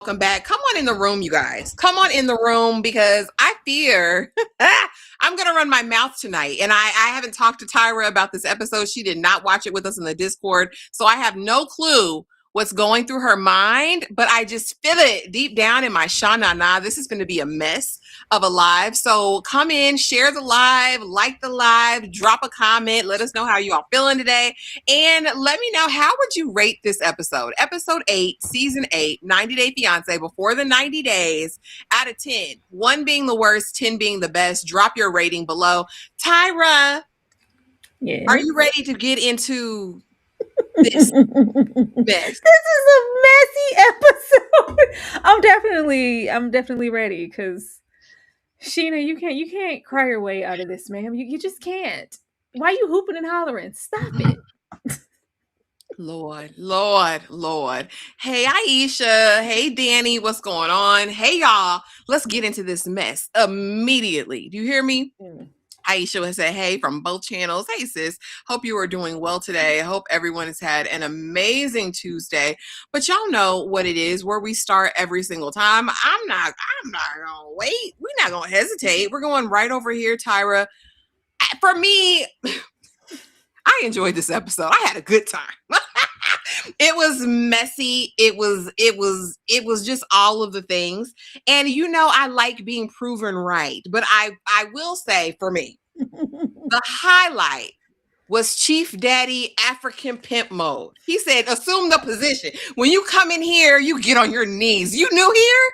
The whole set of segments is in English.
Welcome back. Come on in the room, you guys. Come on in the room because I fear I'm going to run my mouth tonight. And I haven't talked to Tyra about this episode. She did not watch it with us in the Discord. So I have no clue what's going through her mind, but I just feel it deep down in my sha-na-na. This is going to be a mess of a live. So come in, share the live, like the live, drop a comment. Let us know how you all feeling today. And let me know, how would you rate this episode? Episode 8, season 8, 90 Day Fiance, before the 90 days, out of 10. 1 being the worst, 10 being the best. Drop your rating below. Tyra, Yes. are you ready to get into this mess? This is a messy episode. I'm definitely ready because Sheena, you can't cry your way out of this, ma'am. You just can't. Why are you hooping and hollering? Stop it. Lord. Hey, Aisha. Hey, Danny. What's going on? Hey, y'all. Let's get into this mess immediately. Do you hear me? Aisha has said, hey, from both channels. Hey, sis. Hope you are doing well today. I hope everyone has had an amazing Tuesday. But y'all know what it is, where we start every single time. I'm not gonna wait. We're not gonna hesitate. We're going right over here, Tyra. For me, I enjoyed this episode. I had a good time. It was messy. It was just all of the things. And I like being proven right. But I will say, for me, the highlight was Chief Daddy African pimp mode. He said, assume the position. When you come in here, you get on your knees. You new here?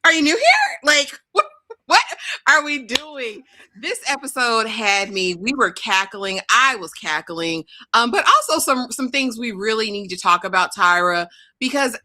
Are you new here? Like, what are we doing? This episode had me. We were cackling. I was cackling. But also some things we really need to talk about, Tyra, because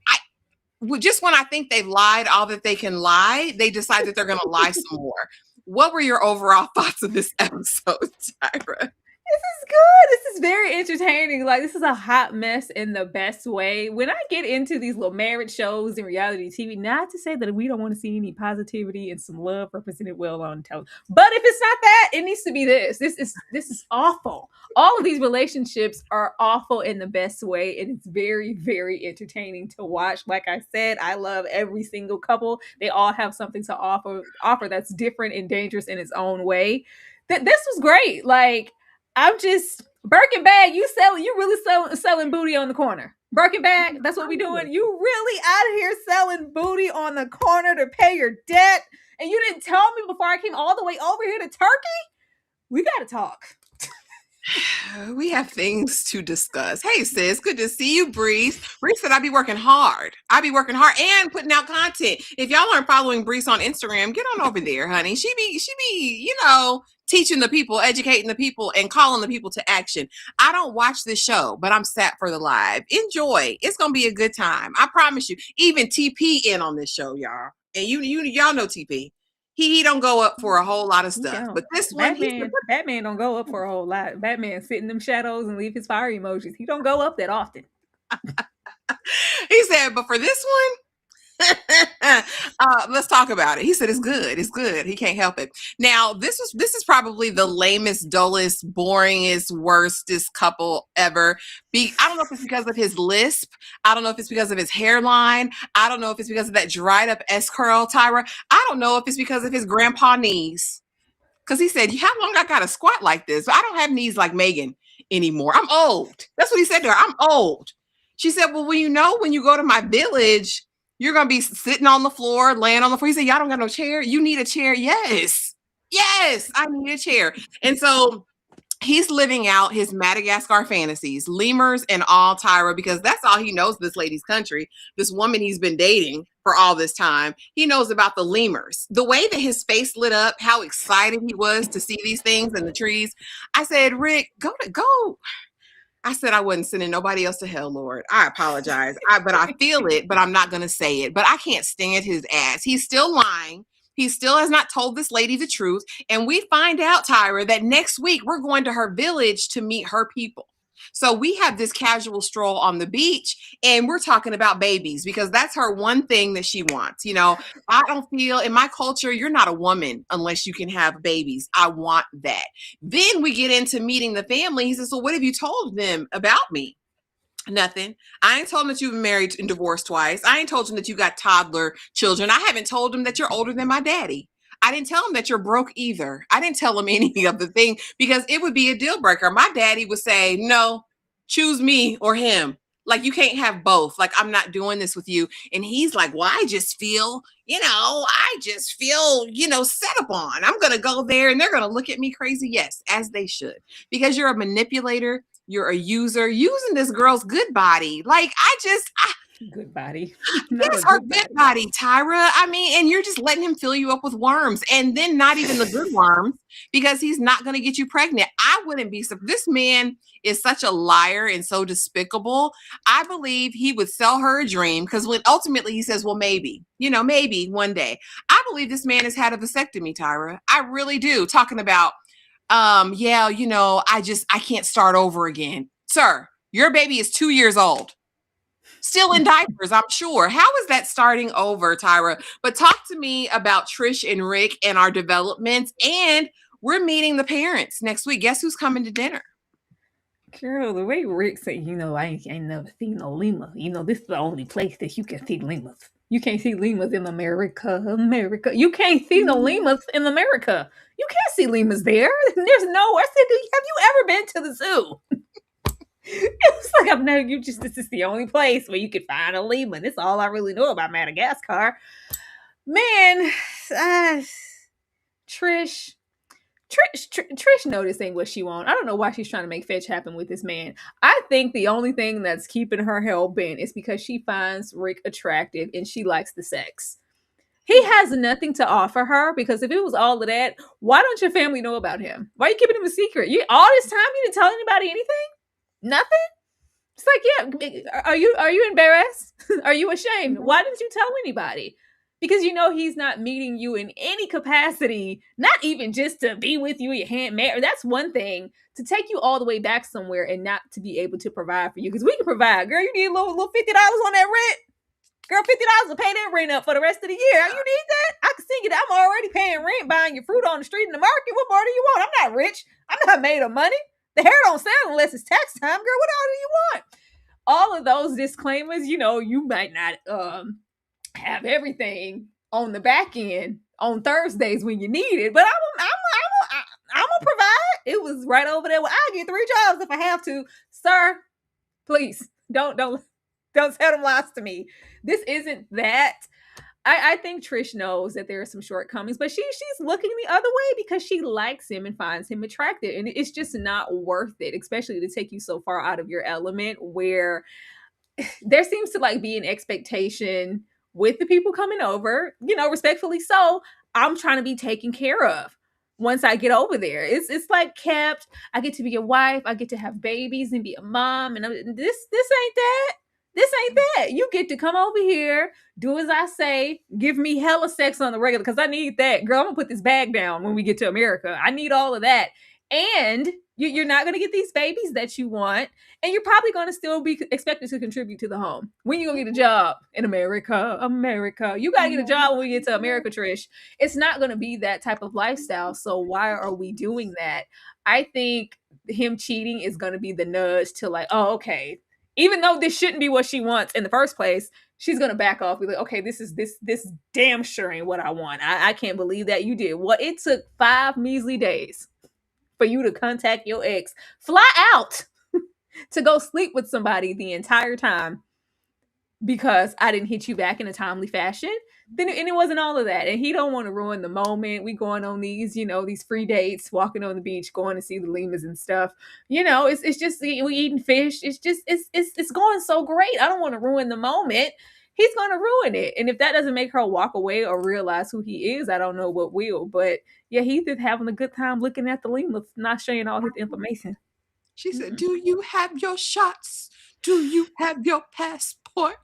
just when I think they've lied all that they can lie, they decide that they're going to lie some more. What were your overall thoughts of this episode, Tyra? This is good. This is very entertaining. Like, this is a hot mess in the best way. When I get into these little marriage shows and reality TV, not to say that we don't want to see any positivity and some love represented well on television, but if it's not that, it needs to be this. This is awful. All of these relationships are awful in the best way, and it's very, very entertaining to watch. Like I said, I love every single couple. They all have something to offer that's different and dangerous in its own way. This was great. Like, I'm just Birkin bag. You really selling booty on the corner. Birkin bag. That's what we doing. You really out of here selling booty on the corner to pay your debt, and you didn't tell me before I came all the way over here to Turkey. We got to talk. We have things to discuss. Hey, sis, good to see you, Breeze. Breeze said I be working hard. I be working hard and putting out content. If y'all aren't following Breeze on Instagram, get on over there, honey. She be, teaching the people, educating the people, and calling the people to action. I don't watch this show, but I'm sat for the live. Enjoy. It's gonna be a good time. I promise you. Even TP in on this show, y'all. And y'all know TP. He don't go up for a whole lot of stuff. But this one, Batman don't go up for a whole lot. Batman sit in them shadows and leave his fire emojis. He don't go up that often. He said, but for this one, let's talk about it. He said it's good. It's good. He can't help it. Now, this is probably the lamest, dullest, boringest, worstest couple ever. I don't know if it's because of his lisp. I don't know if it's because of his hairline. I don't know if it's because of that dried up S curl, Tyra. I don't know if it's because of his grandpa knees. Because he said, how long I got to squat like this? I don't have knees like Megan anymore. I'm old. That's what he said to her. I'm old. She said, well, when you go to my village, you're going to be sitting on the floor, laying on the floor. He said, y'all don't got no chair. You need a chair. Yes, I need a chair. And so he's living out his Madagascar fantasies, lemurs and all, Tyra, because that's all he knows this lady's country, this woman he's been dating for all this time. He knows about the lemurs. The way that his face lit up, how excited he was to see these things in the trees. I said, Rick, go. I said I wasn't sending nobody else to hell, Lord. I apologize. But I feel it, but I'm not going to say it. But I can't stand his ass. He's still lying. He still has not told this lady the truth. And we find out, Tyra, that next week we're going to her village to meet her people. So we have this casual stroll on the beach and we're talking about babies because that's her one thing that she wants. I don't feel in my culture, you're not a woman unless you can have babies. I want that. Then we get into meeting the family. He says, so what have you told them about me? Nothing. I ain't told him that you've been married and divorced twice. I ain't told him that you got toddler children. I haven't told him that you're older than my daddy. I didn't tell him that you're broke either. I didn't tell him any of the thing because it would be a deal breaker. My daddy would say, no, choose me or him. Like, you can't have both. Like, I'm not doing this with you. And he's like, well, I just feel set upon. I'm going to go there and they're going to look at me crazy. Yes, as they should, because you're a manipulator. You're a user using this girl's good body. Like, Good body. Not a yes, her good good body. body, Tyra. I mean, and you're just letting him fill you up with worms, and then not even the good worms because he's not going to get you pregnant. I wouldn't be. This man is such a liar and so despicable. I believe he would sell her a dream because when ultimately he says, well, maybe one day. I believe this man has had a vasectomy, Tyra. I really do. Talking about, yeah, I can't start over again. Sir, your baby is 2 years old. Still in diapers, I'm sure. How is that starting over, Tyra? But talk to me about Trish and Rick and our developments. And we're meeting the parents next week. Guess who's coming to dinner? Girl, the way Rick said, I ain't never seen no lemur. This is the only place that you can see lemurs. You can't see lemurs in America. America. You can't see no lemurs in America. You can't see lemurs there. There's no. I said, have you ever been to the zoo? It was like, I've never. This is the only place where you could find a lemur. That's all I really know about Madagascar. Man, uh, Trish. Trish noticing what she wants. I don't know why she's trying to make fetch happen with this man. I think the only thing that's keeping her hell bent is because she finds Rick attractive and she likes the sex. He has nothing to offer her because if it was all of that, why don't your family know about him? Why are you keeping him a secret? You all this time you didn't tell anybody anything? Nothing? It's like, yeah, are you embarrassed? Are you ashamed? Why didn't you tell anybody? Because he's not meeting you in any capacity, not even just to be with you, your hand married. That's one thing. To take you all the way back somewhere and not to be able to provide for you. Because we can provide. Girl, you need a little $50 on that rent. Girl, $50 to pay that rent up for the rest of the year. You need that? I can see it. I'm already paying rent, buying your fruit on the street in the market. What more do you want? I'm not rich. I'm not made of money. The hair don't sell unless it's tax time. Girl, what all do you want? All of those disclaimers, you might not have everything on the back end on Thursdays when you need it, but I'm gonna provide. It was right over there. Well, I get 3 jobs if I have to, sir. Please don't tell them lies to me. This isn't that. I think Trish knows that there are some shortcomings, but she's looking the other way because she likes him and finds him attractive, and it's just not worth it, especially to take you so far out of your element where there seems to be an expectation with the people coming over, respectfully so. I'm trying to be taken care of once I get over there. It's like kept. I get to be a wife. I get to have babies and be a mom. And this ain't that. This ain't that. You get to come over here, do as I say, give me hella sex on the regular because I need that. Girl, I'm gonna put this bag down when we get to America. I need all of that. And you're not gonna get these babies that you want, and you're probably gonna still be expected to contribute to the home. When you gonna get a job in America? America. You gotta get a job when we get to America, Trish. It's not gonna be that type of lifestyle. So why are we doing that? I think him cheating is gonna be the nudge to oh, okay. Even though this shouldn't be what she wants in the first place, she's gonna back off. Be like, okay, this damn sure ain't what I want. I can't believe that you did. Well, it took 5 measly days for you to contact your ex, fly out to go sleep with somebody the entire time because I didn't hit you back in a timely fashion. And it wasn't all of that. And he don't want to ruin the moment. We going on these free dates, walking on the beach, going to see the lemurs and stuff. It's just we eating fish. It's just it's going so great. I don't want to ruin the moment. He's going to ruin it. And if that doesn't make her walk away or realize who he is, I don't know what will. But yeah, he's just having a good time looking at the lemurs, not sharing all his information. She said, do you have your shots? Do you have your passport?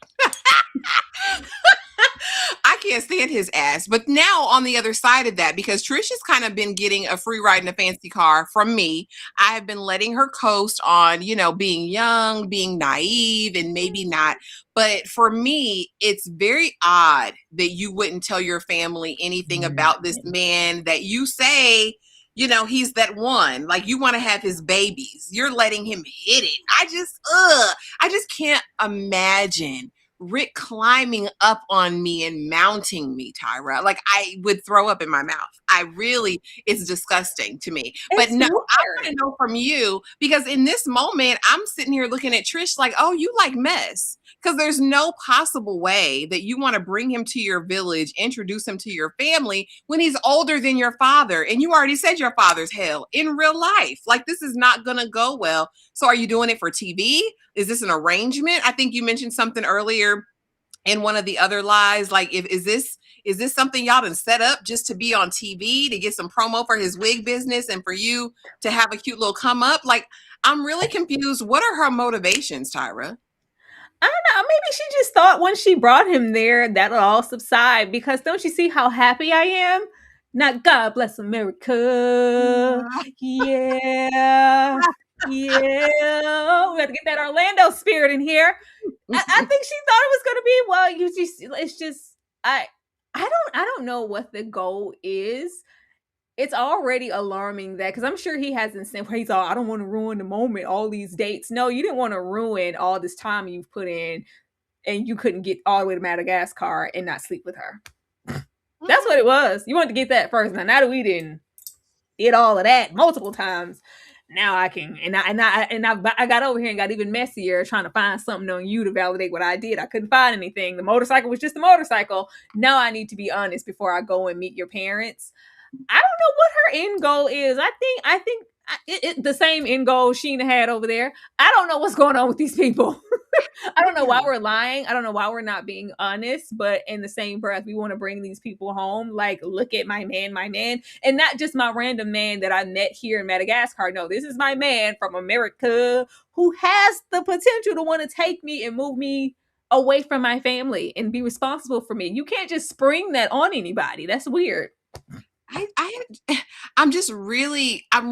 I can't stand his ass. But now on the other side of that, because Trish has kind of been getting a free ride in a fancy car from me, I have been letting her coast on, being young, being naive, and maybe not. But for me, it's very odd that you wouldn't tell your family anything about this man that you say he's that one. Like, you want to have his babies. You're letting him hit it. I just can't imagine Rick climbing up on me and mounting me, Tyra. Like, I would throw up in my mouth. It's disgusting to me. But It's no, I want weird. to know from you, because in this moment, I'm sitting here looking at Trish like, oh, you like mess. Because there's no possible way that you want to bring him to your village, introduce him to your family when he's older than your father. And you already said your father's hell in real life. Like, this is not going to go well. So are you doing it for TV? Is this an arrangement? I think you mentioned something earlier in one of the other lies. Like, is this something y'all done set up just to be on TV to get some promo for his wig business and for you to have a cute little come up? Like, I'm really confused. What are her motivations, Tyra? I don't know. Maybe she just thought once she brought him there, that'll all subside. Because don't you see how happy I am? Not God bless America. Yeah. Yeah. We got to get that Orlando spirit in here. I think she thought it was gonna be, well, you just it's just I don't know what the goal is. It's already alarming that, because I'm sure he hasn't said, well, he's all, I don't want to ruin the moment, all these dates. No, you didn't want to ruin all this time you've put in, and you couldn't get all the way to Madagascar and not sleep with her. That's what it was. You wanted to get that first. Now that we did all of that multiple times, now I can, I got over here and got even messier trying to find something on you to validate what I did. I couldn't find anything. The motorcycle was just a motorcycle. Now I need to be honest before I go and meet your parents. I don't know what her end goal is. I think the same end goal Sheena had over there. I don't know what's going on with these people. I don't know why we're lying. I don't know why we're not being honest. But in the same breath, we want to bring these people home. Like, look at my man, and not just my random man that I met here in Madagascar. No, this is my man from America who has the potential to want to take me and move me away from my family and be responsible for me. You can't just spring that on anybody. That's weird. I I'm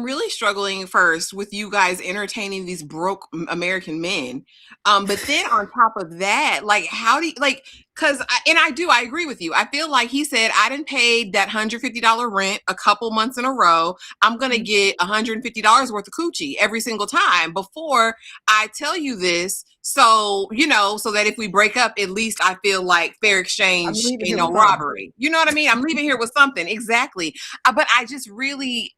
really struggling first with you guys entertaining these broke American men. But then on top of that, like, how do you, like, I agree with you. I feel like he said, I didn't pay that $150 rent a couple months in a row. I'm gonna get $150 worth of coochie every single time before I tell you this. So, so that if we break up, at least I feel like fair I'm exchange, leaving here with something. robbery. You know what I mean? I'm leaving here with something. Exactly. But I just really,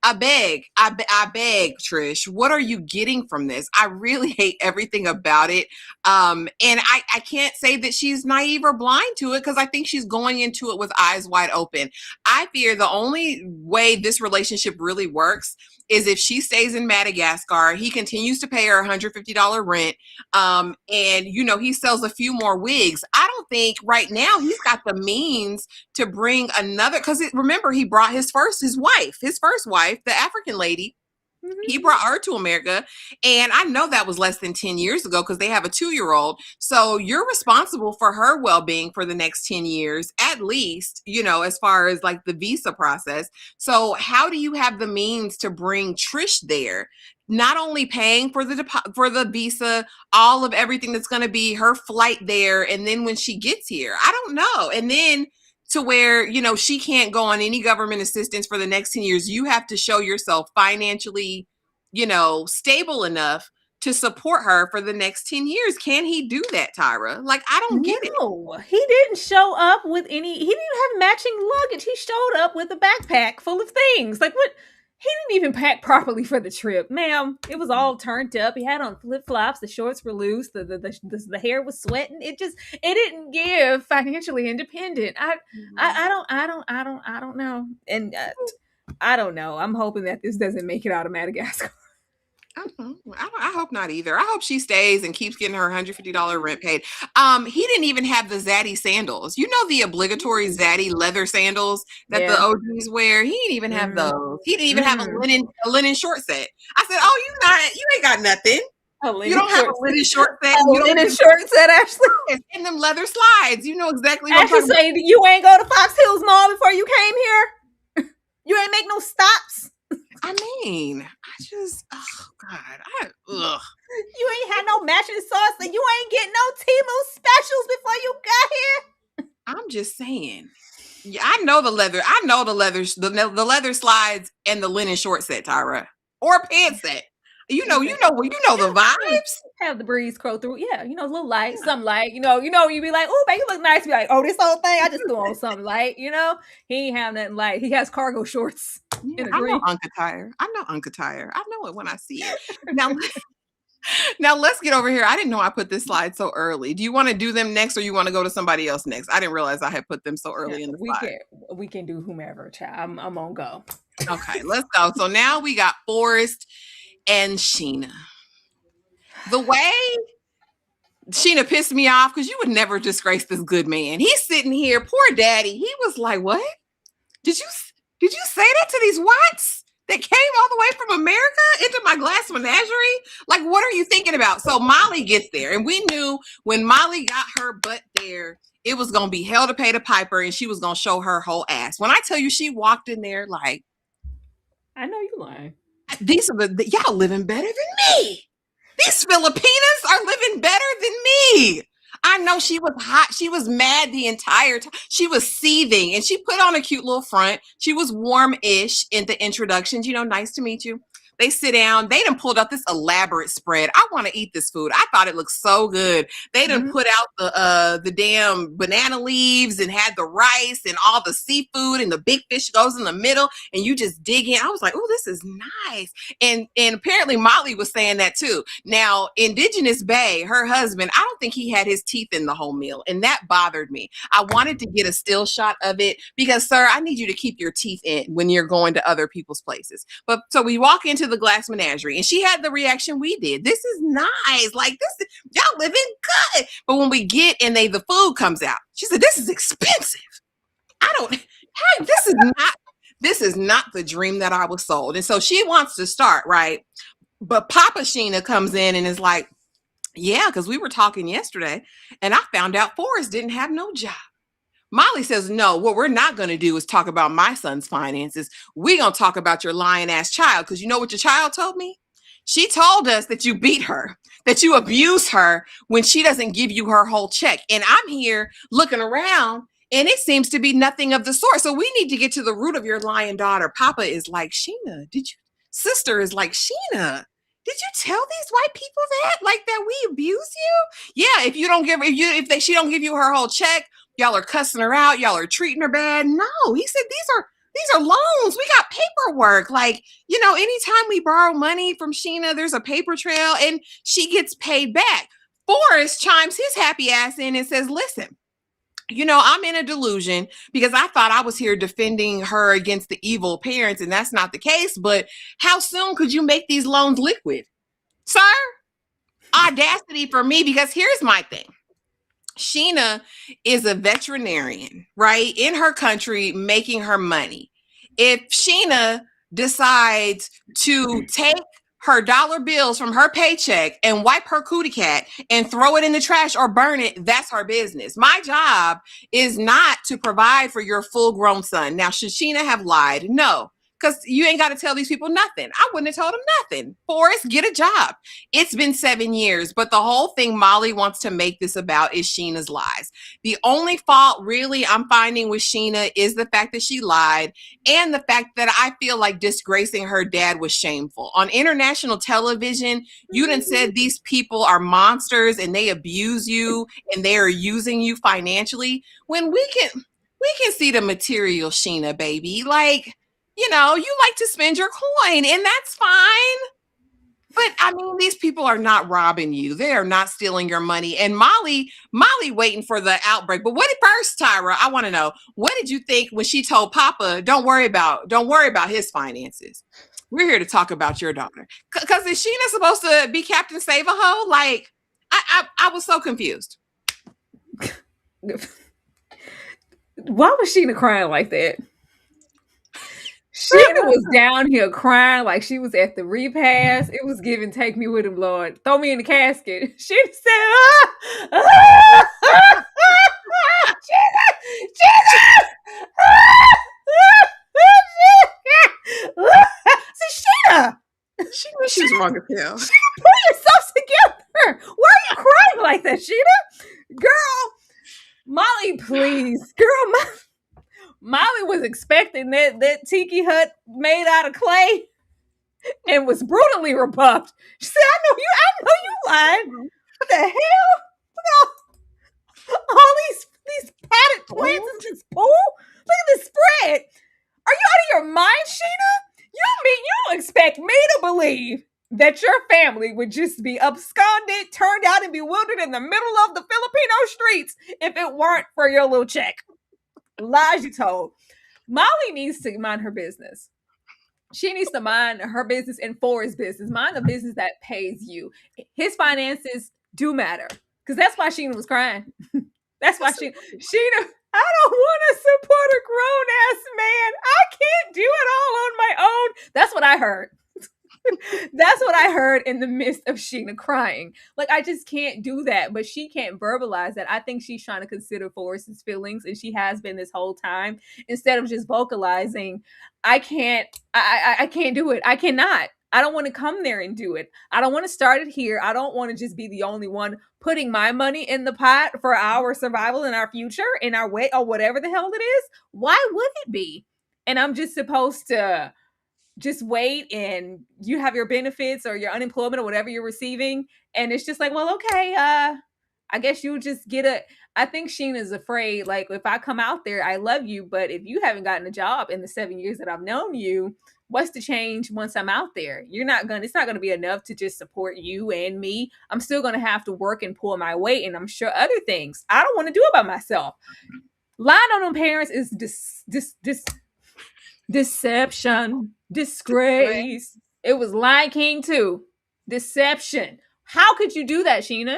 I beg, Trish, what are you getting from this? I really hate everything about it. And I can't say that she's naive or blind to it, because I think she's going into it with eyes wide open. I fear the only way this relationship really works is if she stays in Madagascar, he continues to pay her $150 rent, and he sells a few more wigs. I don't think right now he's got the means to bring another, because remember, he brought his first wife, the African lady. He brought her to America, and I know that was less than 10 years ago, because they have a 2-year-old. So you're responsible for her well-being for the next 10 years, at least, as far as like the visa process. So how do you have the means to bring Trish there? Not only paying for the visa, all of everything that's going to be her flight there, and then when she gets here, I don't know. And then to where, she can't go on any government assistance for the next 10 years. You have to show yourself financially, stable enough to support her for the next 10 years. Can he do that, Tyra? Like, I don't get it. No, he didn't show up with any. He didn't have matching luggage. He showed up with a backpack full of things. Like, what? He didn't even pack properly for the trip, ma'am. It was all turned up. He had on flip flops. The shorts were loose. The hair was sweating. It didn't give financially independent. I don't know, and I don't know. I'm hoping that this doesn't make it out of Madagascar. I hope not either. I hope she stays and keeps getting her $150 rent paid. He didn't even have the Zaddy sandals. The obligatory Zaddy leather sandals that the Yeah. OGs wear. He didn't even have those. He didn't even have a Mm. linen short set. I said, "Oh, you ain't got nothing. A You linen don't have a short linen short set. a And you don't linen even short set, Ashley. in them leather slides. You know exactly what I'm Ashley talking about." saying you ain't go to Fox Hills Mall before you came here. You ain't make no stops. I mean, oh God, ugh. You ain't had no matching sauce, and you ain't getting no Timu specials before you got here. I'm just saying. Yeah, I know the leather. I know the leather slides and the linen short set, Tyra, or pants set. You know the vibes. Have the breeze crow through. Yeah, a little light, something light. You be like, oh, baby, you look nice. Be like, oh, this whole thing, I just threw on something light. He ain't have nothing light. He has cargo shorts Yeah, in a I know green. Uncle Tire. I know Uncle Tire. I know it when I see it. Now, now let's get over here. I didn't know I put this slide so early. Do you want to do them next, or you want to go to somebody else next? I didn't realize I had put them so Yeah, early in the we slide. can we can do whomever, child. I'm on go. Okay, let's go. So now we got Forrest and Sheena. The way Sheena pissed me off because you would never disgrace this good man. He's sitting here, poor daddy. He was like, "What? Did you did you say that to these whites that came all the way from America into my glass menagerie? Like, what are you thinking about?" So Molly gets there, and we knew when Molly got her butt there, it was gonna be hell to pay the piper, and she was gonna show her whole ass. When I tell you, she walked in there like, I know you lying. "These are y'all living better than me. These Filipinas are living better than me." I know she was hot. She was mad the entire time. She was seething, and she put on a cute little front. She was warm-ish in the introductions. Nice to meet you. They sit down. They done pulled out this elaborate spread. I want to eat this food. I thought it looked so good. They done put out the damn banana leaves and had the rice and all the seafood, and the big fish goes in the middle, and you just dig in. I was like, oh, this is nice. And apparently Molly was saying that too. Now, Indigenous Bay, her husband, I don't think he had his teeth in the whole meal, and that bothered me. I wanted to get a still shot of it because, sir, I need you to keep your teeth in when you're going to other people's places. But so we walk into the glass menagerie, and she had the reaction we did. This is nice. Like, this, y'all living good. But when we get and the food comes out, she said, "This is expensive. I don't. Hey, this is not the dream that I was sold." And so she wants to start, right? But Papa Sheena comes in and is like, "Yeah, because we were talking yesterday, and I found out Forrest didn't have no job." Molly says, "No, what we're not going to do is talk about my son's finances. We're going to talk about your lying ass child, because you know what your child told me? She told us that you beat her, that you abuse her when she doesn't give you her whole check. And I'm here looking around, and it seems to be nothing of the sort. So we need to get to the root of your lying daughter." Papa is like, "Sheena, sister is like, "Sheena, did you tell these white people that? Like, that we abuse you? Yeah, if you don't give she don't give you her whole check, y'all are cussing her out, y'all are treating her bad." No, he said these are loans. We got paperwork. Like, anytime we borrow money from Sheena, there's a paper trail, and she gets paid back. Forrest chimes his happy ass in and says, "Listen, I'm in a delusion because I thought I was here defending her against the evil parents, and that's not the case. But how soon could you make these loans liquid, sir?" Audacity for me, because here's my thing. Sheena is a veterinarian, right? In her country, making her money. If Sheena decides to take her dollar bills from her paycheck and wipe her cootie cat and throw it in the trash or burn it, that's her business. My job is not to provide for your full grown son. Now, should Sheena have lied? No, because you ain't got to tell these people nothing. I wouldn't have told them nothing. Forrest, get a job. It's been 7 years, but the whole thing Molly wants to make this about is Sheena's lies. The only fault really I'm finding with Sheena is the fact that she lied, and the fact that I feel like disgracing her dad was shameful. On international television, you done said these people are monsters and they abuse you and they are using you financially, when we can see the material, Sheena, baby. Like, you like to spend your coin, and that's fine. But I mean, these people are not robbing you. They are not stealing your money. And Molly waiting for the outbreak. But first, Tyra, I want to know, what did you think when she told Papa, don't worry about his finances. We're here to talk about your daughter. Because is Sheena supposed to be Captain Save-A-Ho? Like, I was so confused. Why was Sheena crying like that? Sheena was down here crying like she was at the repast. It was giving, "Take me with him, Lord. Throw me in the casket." She said, Jesus! See, Sheena! She knew she was wrong as hell. Pull yourself together. Why are you crying like that, Sheena? Girl, Molly, please. Girl, Molly was expecting that tiki hut made out of clay and was brutally rebuffed. She said, I know you lying. What the hell? All these potted plants in this pool? Look at this spread. Are you out of your mind, Sheena? You don't expect me to believe that your family would just be absconded, turned out, and bewildered in the middle of the Filipino streets if it weren't for your little check? Lies you told. Molly needs to mind her business. She needs to mind her business and Forrest's business. Mind the business that pays you. His finances do matter. Because that's why Sheena was crying. That's why Sheena, I don't want to support a grown ass man. I can't do it all on my own. That's what I heard. That's what I heard in the midst of Sheena crying. Like, I just can't do that. But she can't verbalize that. I think she's trying to consider Forrest's feelings, and she has been this whole time. Instead of just vocalizing, I can't do it. I cannot. I don't want to come there and do it. I don't want to start it here. I don't want to just be the only one putting my money in the pot for our survival and our future and our way or whatever the hell it is. Why would it be? And I'm just supposed to just wait and you have your benefits or your unemployment or whatever you're receiving. And it's just like, well, okay, I guess you'll just get a. I think Sheena's afraid, like, if I come out there, I love you, but if you haven't gotten a job in the 7 years that I've known you, what's the change once I'm out there? It's not gonna be enough to just support you and me. I'm still gonna have to work and pull my weight, and I'm sure other things I don't want to do by myself. Lying on them parents is deception, disgrace. It was Lion King too. Deception. How could you do that, Sheena?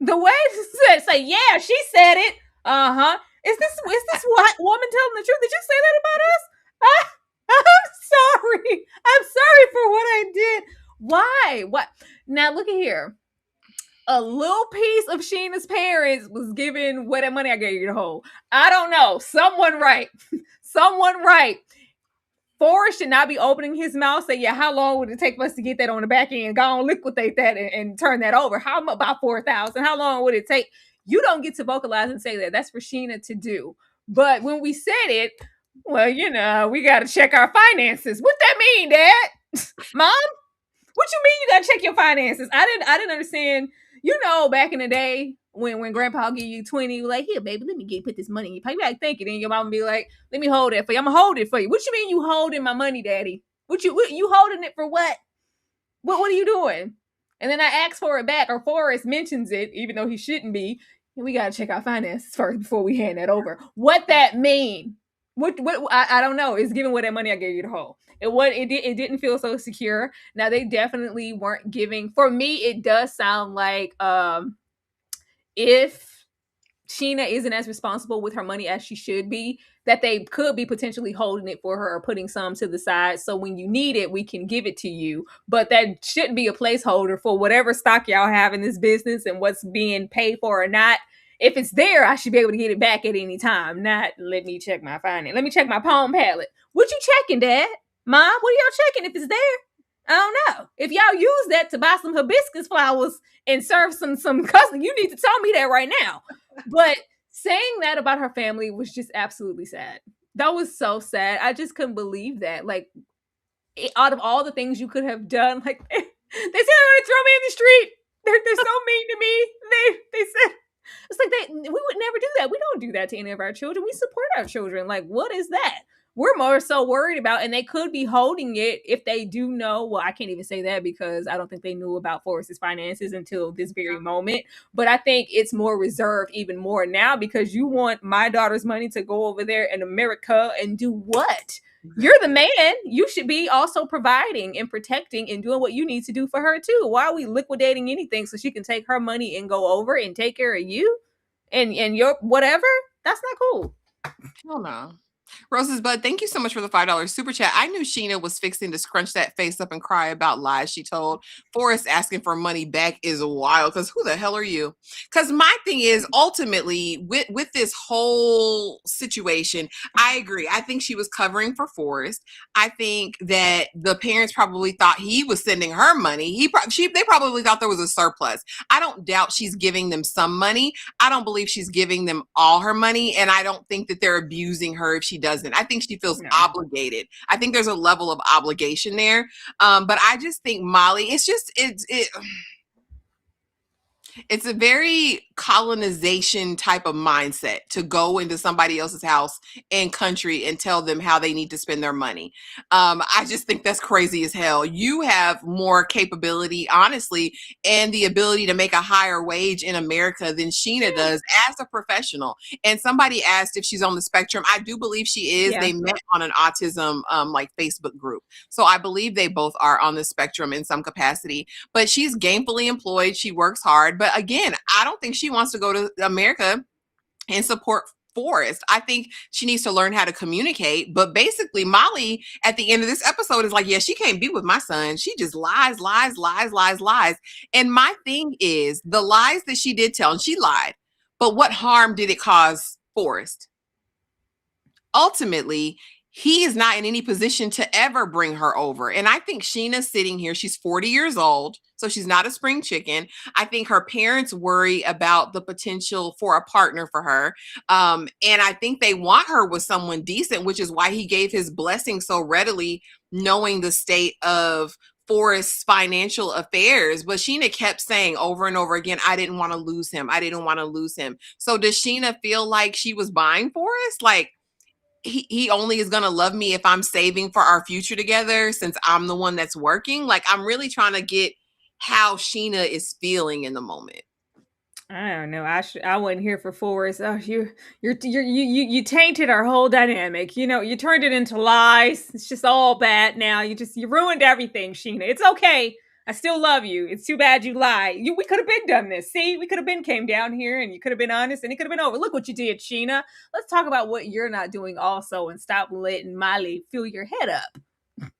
The way to say, yeah, she said it. Uh-huh. Is this what woman telling the truth? Did you say that about us? I'm sorry. I'm sorry for what I did. Why? What? Now look at here. A little piece of Sheena's parents was given what that money I gave you to hold. I don't know. Someone right. Someone right. Forrest should not be opening his mouth. Say, yeah, how long would it take for us to get that on the back end? Go on, liquidate that and turn that over. How about 4,000? How long would it take? You don't get to vocalize and say that. That's for Sheena to do. But when we said it, well, we got to check our finances. What that mean, Dad? Mom? What you mean you got to check your finances? I didn't understand. Back in the day when Grandpa give you 20, like, here, baby, let me put this money in your pocket. You like, thank you. Then your mama be like, let me hold that for you. I'm gonna hold it for you. What you mean you holding my money, Daddy? What you holding it for? What are you doing? And then I ask for it back, or Forrest mentions it, even though he shouldn't be. And we gotta check our finances first before we hand that over. What that mean? What I don't know. It's giving what that money I gave you to hold. It didn't feel so secure. Now they definitely weren't giving. For me, it does sound like if Sheena isn't as responsible with her money as she should be, that they could be potentially holding it for her or putting some to the side. So when you need it, we can give it to you. But that shouldn't be a placeholder for whatever stock y'all have in this business and what's being paid for or not. If it's there, I should be able to get it back at any time. Not let me check my finance. Let me check my Palm Palette. What you checking, Dad? Mom, what are y'all checking if it's there? I don't know. If y'all use that to buy some hibiscus flowers and serve some custom, you need to tell me that right now. But saying that about her family was just absolutely sad. That was so sad. I just couldn't believe that. Like, out of all the things you could have done, like, they said they're gonna throw me in the street. They're so mean to me. They said it's like we would never do that. We don't do that to any of our children. We support our children. Like, what is that? We're more so worried about, and they could be holding it if they do know. Well, I can't even say that because I don't think they knew about Forrest's finances until this very moment. But I think it's more reserved even more now because you want my daughter's money to go over there in America and do what? You're the man. You should be also providing and protecting and doing what you need to do for her too. Why are we liquidating anything so she can take her money and go over and take care of you and your whatever? That's not cool. Hell no. Rose's Bud, thank you so much for the $5 super chat. I knew Sheena was fixing to scrunch that face up and cry about lies she told. Forrest asking for money back is wild because who the hell are you? Because my thing is ultimately with this whole situation, I agree. I think she was covering for Forrest. I think that the parents probably thought he was sending her money. They probably thought there was a surplus. I don't doubt she's giving them some money. I don't believe she's giving them all her money. And I don't think that they're abusing her if she she doesn't. I think she feels No. obligated. I think there's a level of obligation there. But I just think Molly, it's a very colonization type of mindset to go into somebody else's house and country and tell them how they need to spend their money. I just think that's crazy as hell. You have more capability, honestly, and the ability to make a higher wage in America than Sheena does as a professional. And somebody asked if she's on the spectrum. I do believe she is. Yeah. They met on an autism like Facebook group. So I believe they both are on the spectrum in some capacity, but she's gainfully employed. She works hard. But again, I don't think she wants to go to America and support Forrest. I think she needs to learn how to communicate. But basically, Molly at the end of this episode is like, yeah, she can't be with my son. She just lies, lies, lies, lies, lies. And my thing is the lies that she did tell, and she lied. But what harm did it cause Forrest? Ultimately, he is not in any position to ever bring her over. And I think Sheena's sitting here. She's 40 years old, so she's not a spring chicken. I think her parents worry about the potential for a partner for her. And I think they want her with someone decent, which is why he gave his blessing so readily, knowing the state of Forrest's financial affairs. But Sheena kept saying over and over again, I didn't want to lose him. I didn't want to lose him. So does Sheena feel like she was buying Forrest? Like, he only is going to love me if I'm saving for our future together since I'm the one that's working. Like, I'm really trying to get how Sheena is feeling in the moment. I don't know. I wasn't here for Forrest. Oh, you tainted our whole dynamic. You know, you turned it into lies. It's just all bad now. You ruined everything, Sheena. It's okay. I still love you. It's too bad you lied. We could have been done this. See, we could have been came down here and you could have been honest and it could have been over. Look what you did, Sheena. Let's talk about what you're not doing also and stop letting Miley fill your head up.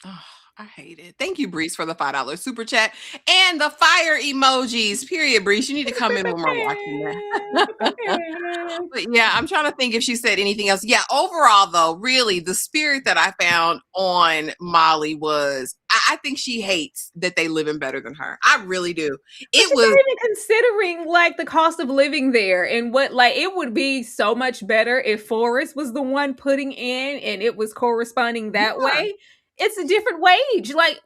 Oh, I hate it. Thank you, Breeze, for the $5 super chat and the fire emojis. Period, Breeze. You need to come in when we're watching that. But yeah, I'm trying to think if she said anything else. Yeah, overall, though, really, the spirit that I found on Molly was I think she hates that they live in better than her. I really do. She's not even considering like the cost of living there and what like it would be so much better if Forrest was the one putting in and it was corresponding that way. It's a different wage. Like,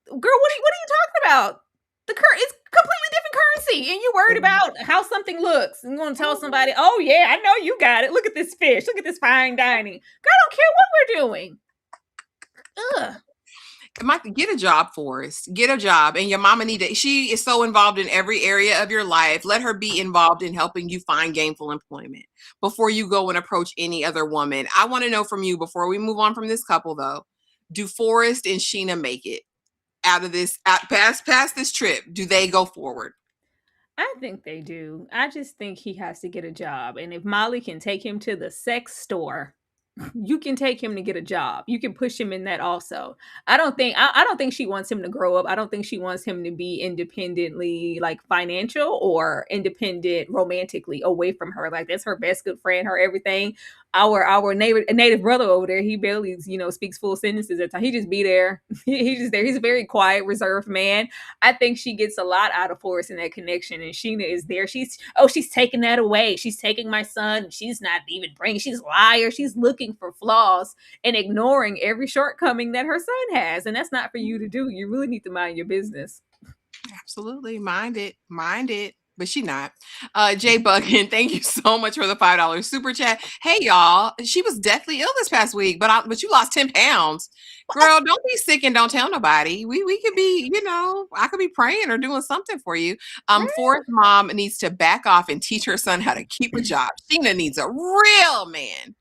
girl, what are you talking about? It's completely different currency, and you worried about how something looks. And going to tell somebody, "Oh yeah, I know you got it. Look at this fish. Look at this fine dining." Girl, I don't care what we're doing. Ugh. Get a job, Forrest. Get a job. And your mama she is so involved in every area of your life. Let her be involved in helping you find gainful employment before you go and approach any other woman. I want to know from you before we move on from this couple, though. Do Forrest and Sheena make it out of this, past this trip? Do they go forward? I think they do. I just think he has to get a job. And if Molly can take him to the sex store, you can take him to get a job. You can push him in that also. I don't think she wants him to grow up. I don't think she wants him to be independently like financial or independent romantically away from her. Like that's her best good friend, her everything. Our native brother over there, he barely, speaks full sentences at time. He just be there. He's just there. He's a very quiet, reserved man. I think she gets a lot out of Forrest in that connection. And Sheena is there. She's taking that away. She's taking my son. She's not even bringing. She's a liar. She's looking for flaws and ignoring every shortcoming that her son has. And that's not for you to do. You really need to mind your business. Absolutely. Mind it. But she not. Jay Buggin, thank you so much for the $5 super chat. Hey y'all, she was deathly ill this past week, but you lost 10 pounds. Girl, don't be sick and don't tell nobody. We could be, I could be praying or doing something for you. Forrest's mom needs to back off and teach her son how to keep a job. Sheena needs a real man.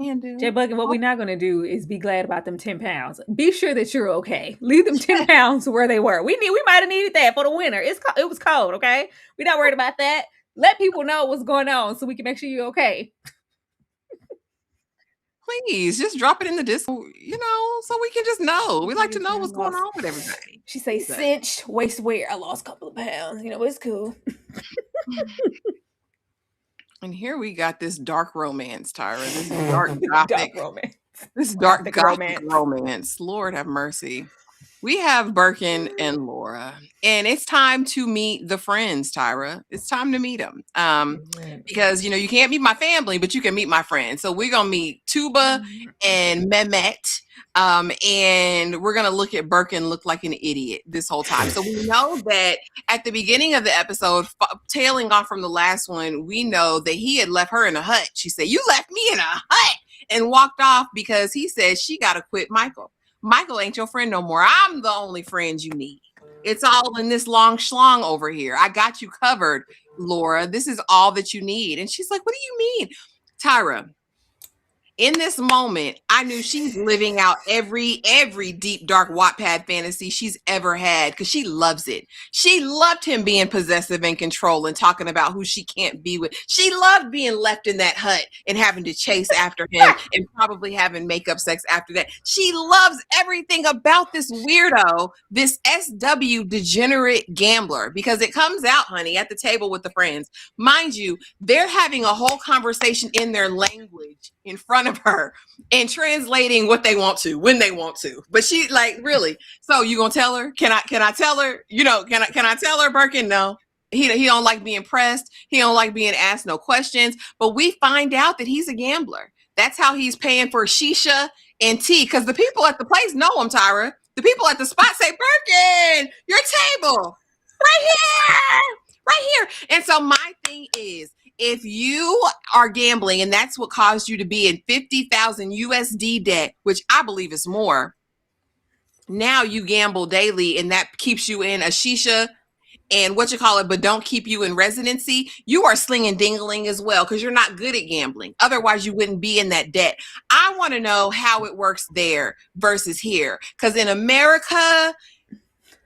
Jay Buggin, what we're not going to do is be glad about them 10 pounds. Be sure that you're okay. Leave them 10 pounds where they were. We might have needed that for the winter. It was cold, okay? We're not worried about that. Let people know what's going on so we can make sure you're okay. Please, just drop it in the Discord, so we can just know. We like to know what's going on with everybody. She say cinched waist wear. I lost a couple of pounds. It's cool. And here we got this dark romance, Tyra. This dark gothic romance. This dark gothic romance. Lord have mercy. We have Birkin and Laura, and it's time to meet the friends, Tyra. It's time to meet them. Because you can't meet my family, but you can meet my friends. So we're gonna meet Tuba and Mehmet. And we're gonna look at Birkin look like an idiot this whole time. So we know that at the beginning of the episode, tailing off from the last one, we know that he had left her in a hut. She said, "You left me in a hut," and walked off because he said she gotta quit Michael. Michael ain't your friend no more. I'm the only friend you need. It's all in this long schlong over here. I got you covered, Laura. This is all that you need. And she's like, "What do you mean?" Tyra, in this moment, I knew she's living out every deep, dark Wattpad fantasy she's ever had because she loves it. She loved him being possessive and control and talking about who she can't be with. She loved being left in that hut and having to chase after him and probably having makeup sex after that. She loves everything about this weirdo, this SW degenerate gambler, because it comes out, honey, at the table with the friends. Mind you, they're having a whole conversation in their language in front of her and translating what they want to when they want to. But she like, really? So you gonna tell her? Can I tell her? Can I tell her, Birkin? No. He don't like being pressed. He don't like being asked no questions. But we find out that he's a gambler. That's how he's paying for shisha and tea. Because the people at the place know him, Tyra. The people at the spot say, "Birkin, your table. Right here. Right here." And so my thing is, if you are gambling and that's what caused you to be in 50,000 USD debt, which I believe is more, now you gamble daily and that keeps you in a shisha and but don't keep you in residency, you are slinging dingling as well because you're not good at gambling. Otherwise, you wouldn't be in that debt. I want to know how it works there versus here. Because in America,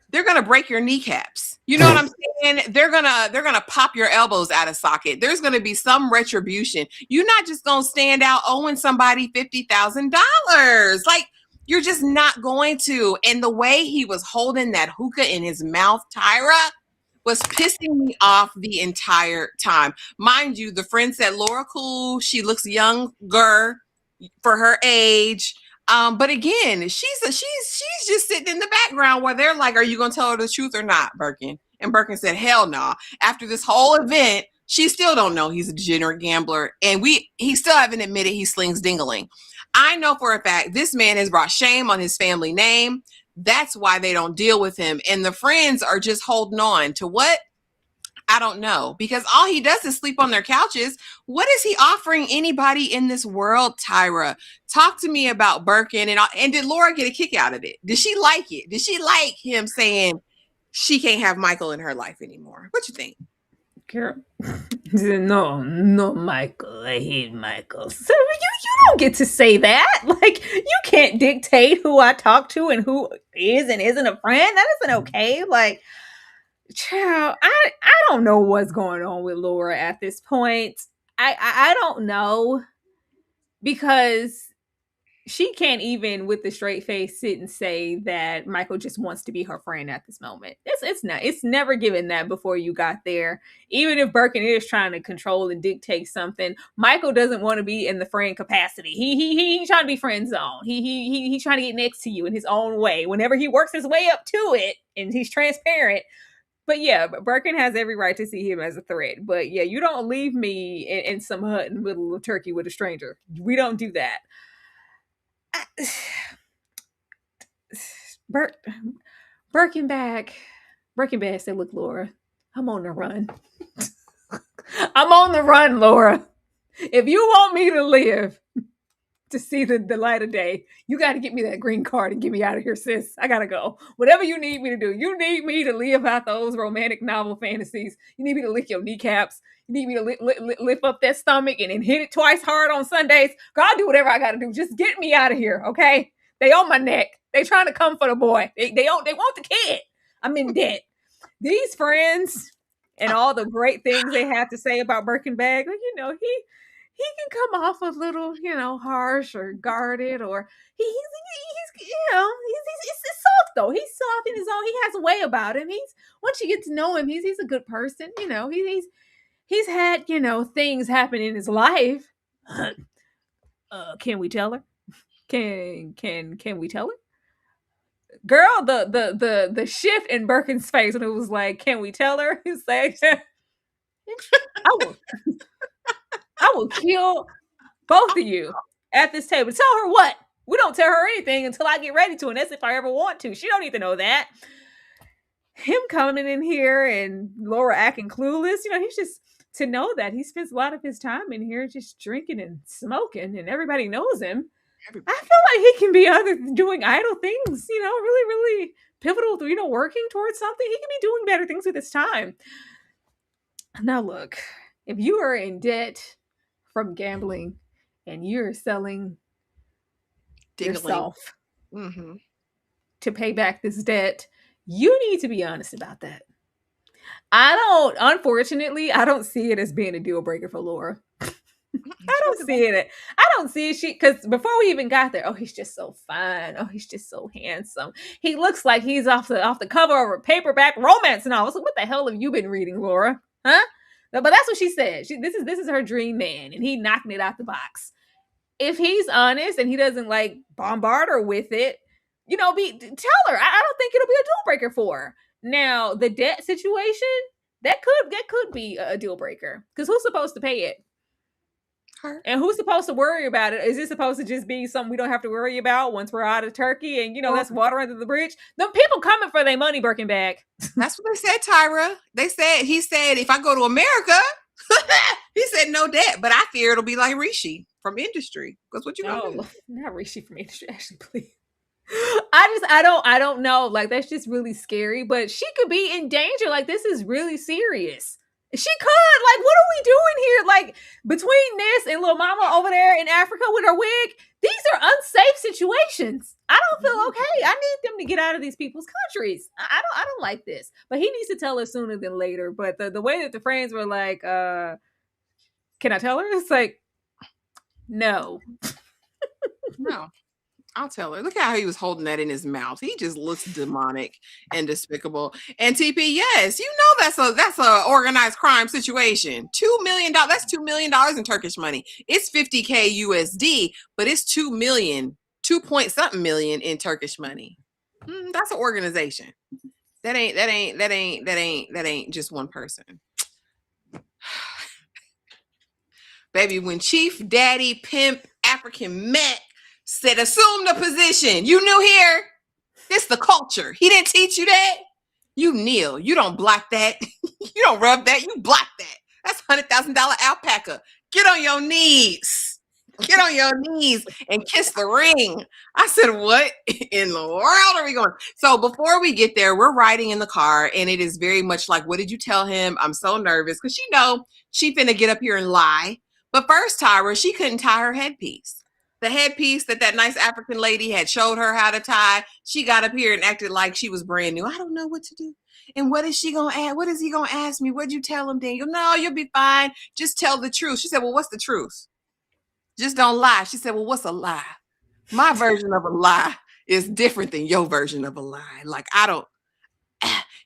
they're gonna break your kneecaps. You know what I'm saying? They're gonna pop your elbows out of socket. There's gonna be some retribution. You're not just gonna stand out owing somebody $50,000. Like, you're just not going to. And the way he was holding that hookah in his mouth, Tyra, was pissing me off the entire time. Mind you, the friend said Laura cool. She looks younger for her age. But again, she's just sitting in the background where they're like, "Are you gonna tell her the truth or not, Birkin?" And Birkin said, "Hell no." Nah. After this whole event, she still don't know he's a degenerate gambler, and he still haven't admitted he slings dingling. I know for a fact this man has brought shame on his family name. That's why they don't deal with him, and the friends are just holding on to what? I don't know, because all he does is sleep on their couches. What is he offering anybody in this world, Tyra? Talk to me about Birkin. And did Laura get a kick out of it? Did she like it? Did she like him saying she can't have Michael in her life anymore? What you think? Girl. No, Michael. I hate Michael. So you don't get to say that. Like, you can't dictate who I talk to and who is and isn't a friend. That isn't okay. Like, child, I don't know what's going on with Laura at this point. I don't know, because she can't even with the straight face sit and say that Michael just wants to be her friend at this moment. It's never given that before you got there. Even if Birkin is trying to control and dictate something, Michael doesn't want to be in the friend capacity. He's trying to be friend zone. He's trying to get next to you in his own way. Whenever he works his way up to it and he's transparent. But yeah, Birkin has every right to see him as a threat. But yeah, you don't leave me in some hut in the middle of Turkey with a stranger. We don't do that. Bir- Birkenbag. Birkenbag said, "Look, Laura, I'm on the run. I'm on the run, Laura. If you want me to live to see the light of day, you got to get me that green card and get me out of here, sis. I got to go. Whatever you need me to do. You need me to live out those romantic novel fantasies. You need me to lick your kneecaps. You need me to lift up that stomach and hit it twice hard on Sundays. God, I'll do whatever I got to do. Just get me out of here, okay? They on my neck. They trying to come for the boy. They want the kid. I'm in debt. These friends and all the great things they have to say about Birkenbag, he can come off a little, harsh or guarded, or he's soft though. He's soft in his own. He has a way about him. He's Once you get to know him, he's a good person. He's had things happen in his life. Can we tell her? Can we tell her? girl, the shift in Birkin's face when it was like, "Can we tell her?" He's like, "I will, I will kill both of you at this table. Tell her what? We don't tell her anything until I get ready to, and that's if I ever want to. She don't need to know that." Him coming in here and Laura acting clueless, he's just to know that he spends a lot of his time in here just drinking and smoking, and everybody knows him. I Everybody. feel like he can be other doing idle things, really, really pivotal, working towards something. He can be doing better things with his time. Now, look, if you are in debt from gambling and you're selling Ding-a-ling. yourself Mm-hmm. to pay back this debt, you need to be honest about that. Unfortunately, I don't see it as being a deal breaker for Laura. I don't see it. I don't see it. Because before we even got there, oh, he's just so fine. Oh, he's just so handsome. He looks like he's off the cover of a paperback romance novel. So what the hell have you been reading, Laura? Huh? But that's what she said. This is her dream man, and he knocking it out the box. If he's honest and he doesn't like bombard her with it, tell her. I don't think it'll be a deal breaker for her. Now, the debt situation, that could be a deal breaker, because who's supposed to pay it? Her. And who's supposed to worry about it? Is it supposed to just be something we don't have to worry about once we're out of Turkey and, that's water under the bridge? Them people coming for their money, Birkin bag. That's what they said, Tyra. He said, if I go to America, he said no debt, but I fear it'll be like Rishi from Industry. Because what you gonna do? Not Rishi from Industry, actually, please. I don't know. Like, that's just really scary, but she could be in danger. Like, this is really serious. She could. Like, what are we doing here? Like, between this and little mama over there in Africa with her wig, these are unsafe situations. I don't feel okay. I need them to get out of these people's countries. I don't like this. But he needs to tell her sooner than later. But the way that the friends were like, can I tell her? It's like, no. No. I'll tell her. Look how he was holding that in his mouth. He just looks demonic and despicable. And TP, yes, that's a organized crime situation. $2 million. That's $2 million in Turkish money. It's 50K USD, but it's 2 million, 2 point something million in Turkish money. That's an organization. That ain't just one person. Baby, when Chief Daddy Pimp African met, said assume the position. You new here? This the culture. He didn't teach you that? You kneel. You don't block that. You don't rub that. You block that. That's $100,000 alpaca. Get on your knees. Get on your knees and kiss the ring. I said, what in the world are we going? So before we get there, we're riding in the car, and it is very much like, what did you tell him? I'm so nervous because she finna get up here and lie. But first, Tyra, she couldn't tie her headpiece. The headpiece that nice African lady had showed her how to tie, she got up here and acted like she was brand new. I don't know what to do. And what is she going to ask? What is he going to ask me? What'd you tell him, Daniel? No, you'll be fine. Just tell the truth. She said, well, what's the truth? Just don't lie. She said, well, what's a lie? My version of a lie is different than your version of a lie. Like,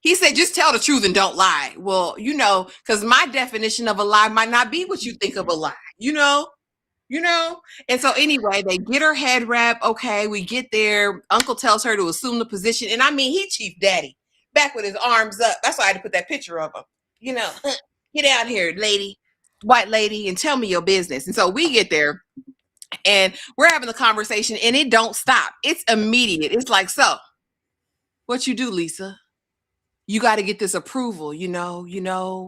he said, just tell the truth and don't lie. Well, because my definition of a lie might not be what you think of a lie, And so anyway, they get her head wrap. Okay, we get there. Uncle tells her to assume the position. And I mean, he Chief Daddy, back with his arms up. That's why I had to put that picture of him. Get out here, lady, white lady, and tell me your business. And so we get there and we're having the conversation and it don't stop. It's immediate. It's like, so what you do, Lisa? You got to get this approval,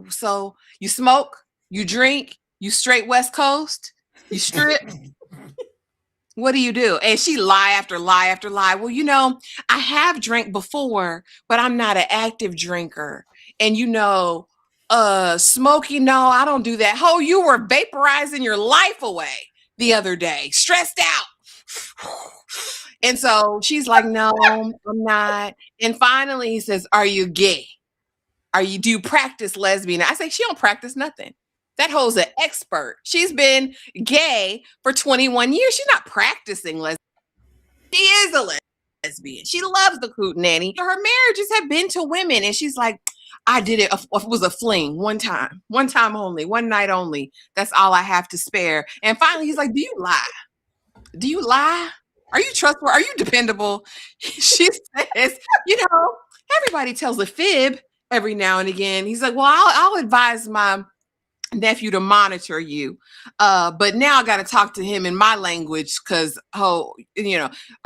so you smoke, you drink, you straight West Coast. You strip. What do? And she lie after lie after lie. Well, I have drank before, but I'm not an active drinker. And smoking, no, I don't do that. Oh, you were vaporizing your life away the other day, stressed out. And so she's like, no, I'm not. And finally he says, are you gay? Do you practice lesbian? I say, she don't practice nothing. That hoe's an expert. She's been gay for 21 years. She's not practicing lesbian. She is a lesbian. She loves the coot nanny. Her marriages have been to women. And she's like, I did it. It was a fling one time only, one night only. That's all I have to spare. And finally he's like, do you lie? Do you lie? Are you trustworthy? Are you dependable? She says, everybody tells a fib every now and again. He's like, well, I'll advise my nephew to monitor you. But now I got to talk to him in my language because, are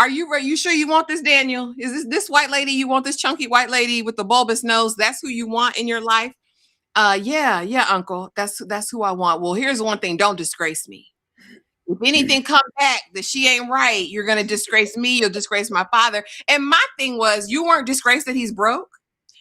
you sure you want this, Daniel? Is this white lady? You want this chunky white lady with the bulbous nose? That's who you want in your life? Yeah, uncle. That's who I want. Well, here's one thing. Don't disgrace me. If anything come back that she ain't right, you're gonna disgrace me. You'll disgrace my father. And my thing was, you weren't disgraced that he's broke.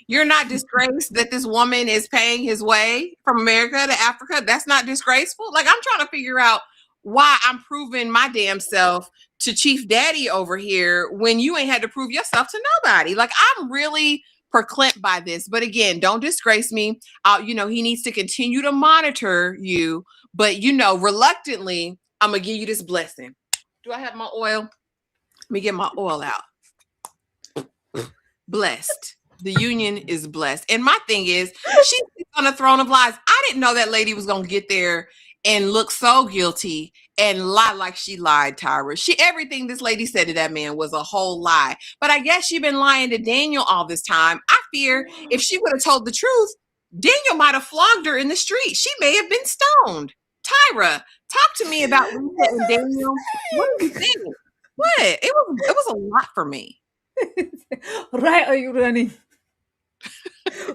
You're not disgraced that this woman is paying his way from America to Africa. That's not disgraceful. Like, I'm trying to figure out why I'm proving my damn self to Chief Daddy over here when you ain't had to prove yourself to nobody. Like, I'm really perclent by this. But again, don't disgrace me. He needs to continue to monitor you. But, reluctantly, I'm going to give you this blessing. Do I have my oil? Let me get my oil out. Blessed. The union is blessed. And my thing is, she's on a throne of lies. I didn't know that lady was going to get there and look so guilty and lie like she lied, Tyra. Everything this lady said to that man was a whole lie. But I guess she's been lying to Daniel all this time. I fear if she would have told the truth, Daniel might have flogged her in the street. She may have been stoned. Tyra, talk to me about Lisa and Daniel. What do you think? What? It was a lot for me. Right, are you running?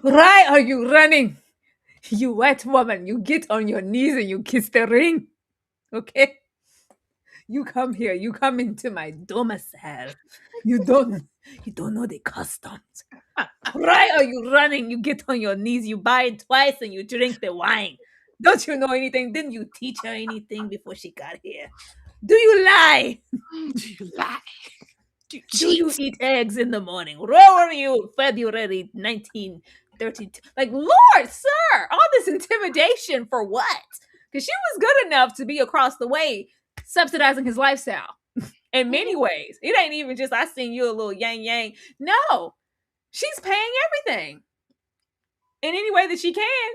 Right, are you running? You wet woman, you get on your knees and you kiss the ring. Okay? You come here, you come into my domicile. You don't know the customs. Right, are you running? You get on your knees, you buy it twice, and you drink the wine. Don't you know anything? Didn't you teach her anything before she got here? Do you lie? Do you lie? Do you eat eggs in the morning? Where were you February 1932? Like, Lord, sir, all this intimidation for what? Because she was good enough to be across the way subsidizing his lifestyle in many ways. It ain't even just, I seen you a little yang yang. No, she's paying everything in any way that she can.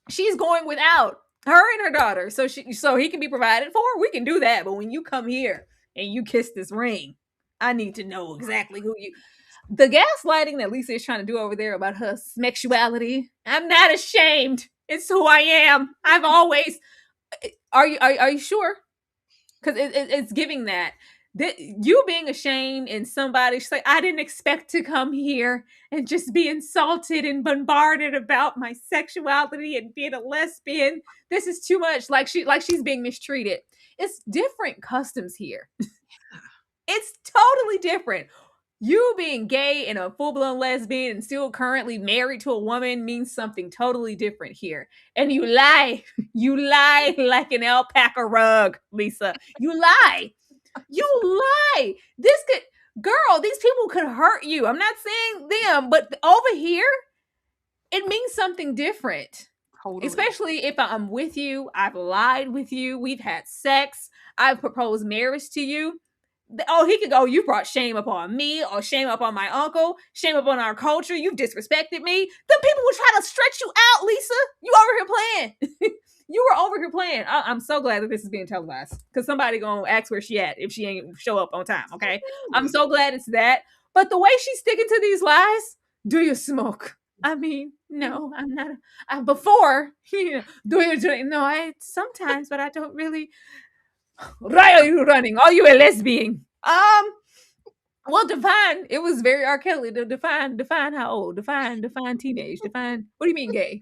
She's going without her and her daughter, so he can be provided for. We can do that, but when you come here and you kiss this ring, I need to know exactly who you. The gaslighting that Lisa is trying to do over there about her sexuality, I'm not ashamed. It's who I am. I've always. Are you sure? Because it's giving that. You being ashamed in somebody, she's like, I didn't expect to come here and just be insulted and bombarded about my sexuality and being a lesbian. This is too much. Like she's being mistreated. It's different customs here. It's totally different. You being gay and a full-blown lesbian and still currently married to a woman means something totally different here. And you lie. You lie like an alpaca rug, Lisa. You lie. You lie. These people could hurt you. I'm not saying them, but over here, it means something different. Totally. Especially if I'm with you, I've lied with you, we've had sex, I've proposed marriage to you. Oh, he could go, you brought shame upon me, or shame upon my uncle, shame upon our culture, you've disrespected me. Then people will try to stretch you out, Lisa. You over here playing. You were over here playing. I'm so glad that this is being televised, because somebody gonna ask where she at if she ain't show up on time, okay? I'm so glad it's that. But the way she's sticking to these lies, do you smoke? I mean, no, I'm not. Before, do you drink? No, I sometimes, but I don't really. Why are you running? Are you a lesbian? Well, define. It was very R. Kelly to define how old. Define teenage. Define. What do you mean gay?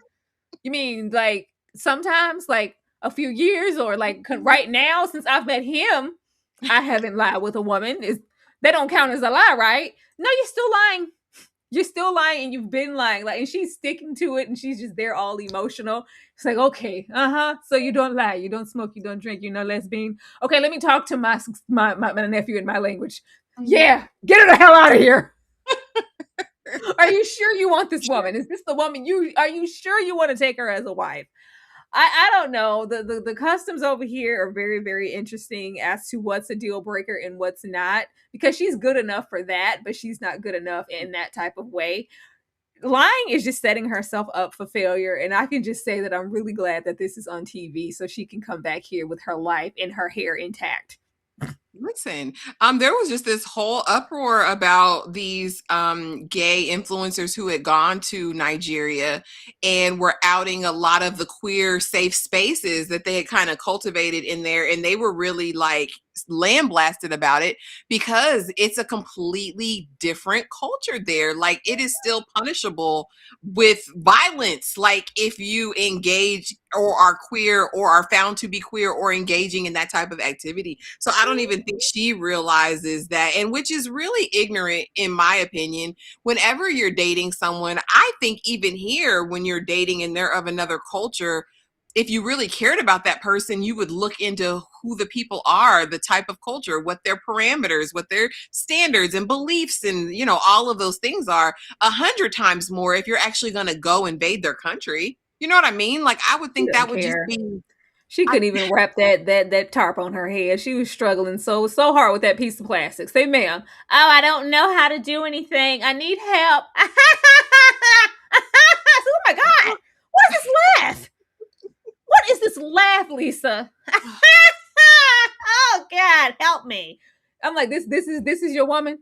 You mean like sometimes, like a few years, or like right now? Since I've met him, I haven't lied with a woman. That don't count as a lie, right? No, you're still lying. You're still lying, and you've been lying. Like, and she's sticking to it, and she's just there all emotional. It's like, okay, so you don't lie, you don't smoke, you don't drink, you're no lesbian. Okay, let me talk to my nephew in my language. Yeah, get her the hell out of here. Are you sure you want this woman? Is this the woman are you sure you want to take her as a wife? I don't know. The customs over here are very, very interesting as to what's a deal breaker and what's not, because she's good enough for that, but she's not good enough in that type of way. Lying is just setting herself up for failure. And I can just say that I'm really glad that this is on TV so she can come back here with her life and her hair intact. Listen, there was just this whole uproar about these gay influencers who had gone to Nigeria and were outing a lot of the queer safe spaces that they had kind of cultivated in there, and they were really like lambasted about it because it's a completely different culture there. Like it is still punishable with violence, like if you engage or are queer or are found to be queer or engaging in that type of activity. So I don't even think she realizes that, and which is really ignorant in my opinion. Whenever you're dating someone, I think even here when you're dating and they're of another culture, if you really cared about that person, you would look into who the people are, the type of culture, what their parameters, what their standards and beliefs and, you know, all of those things are 100 times more if you're actually going to go invade their country. You know what I mean? Like, I would She think that doesn't would just care. be, She I, couldn't even wrap that tarp on her head. She was struggling so hard with that piece of plastic. Say, ma'am. Oh, I don't know how to do anything. I need help. Oh my God. What is this laugh? What is this laugh, Lisa? Oh God, help me. I'm like, this is your woman.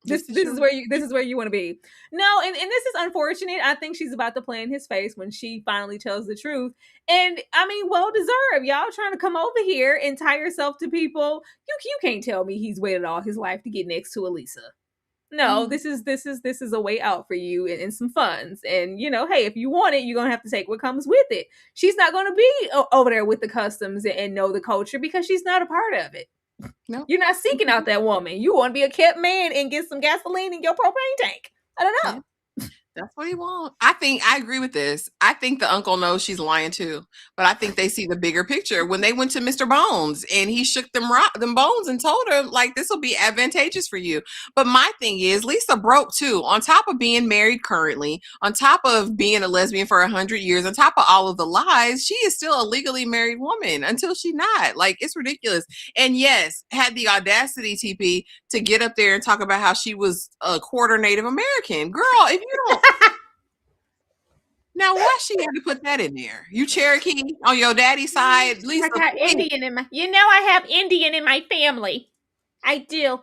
This this is this your, is where you want to be. No, and this is unfortunate. I think she's about to play in his face when she finally tells the truth. And I mean, well deserved. Y'all trying to come over here and tie yourself to people. You can't tell me he's waited all his life to get next to Elisa. No, mm, this is a way out for you and some funds. And you know, hey, if you want it, you're gonna have to take what comes with it. She's not gonna be over there with the customs and know the culture because she's not a part of it. no. You're not seeking out that woman. You want to be a kept man and get some gasoline in your propane tank. I don't Yeah. know. That's what he wants. I think I agree with this. I think the uncle knows she's lying too, but I think they see the bigger picture. When they went to Mr. Bones and he shook them bones and told her like this will be advantageous for you. But my thing is, Lisa broke too. On top of being married currently, on top of being a lesbian for 100 years, on top of all of the lies, she is still a legally married woman until she not. Like it's ridiculous. And yes, had the audacity, TP, to get up there and talk about how she was a quarter Native American. Girl, if you don't now, why she had to put that in there? You Cherokee on your daddy's side, Lisa, I got please. Indian in my. You know, I have Indian in my family. I do.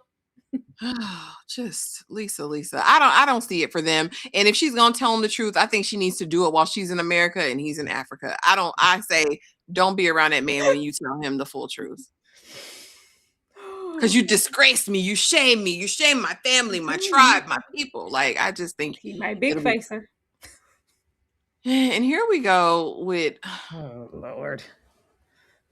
Just Lisa. I don't see it for them. And if she's gonna tell him the truth, I think she needs to do it while she's in America and he's in Africa. I say don't be around that man when you tell him the full truth. Because you disgrace me, you shame me, you shame my family, my tribe, my people. Like I just think He my big it'll be facer. and here we go with Oh Lord.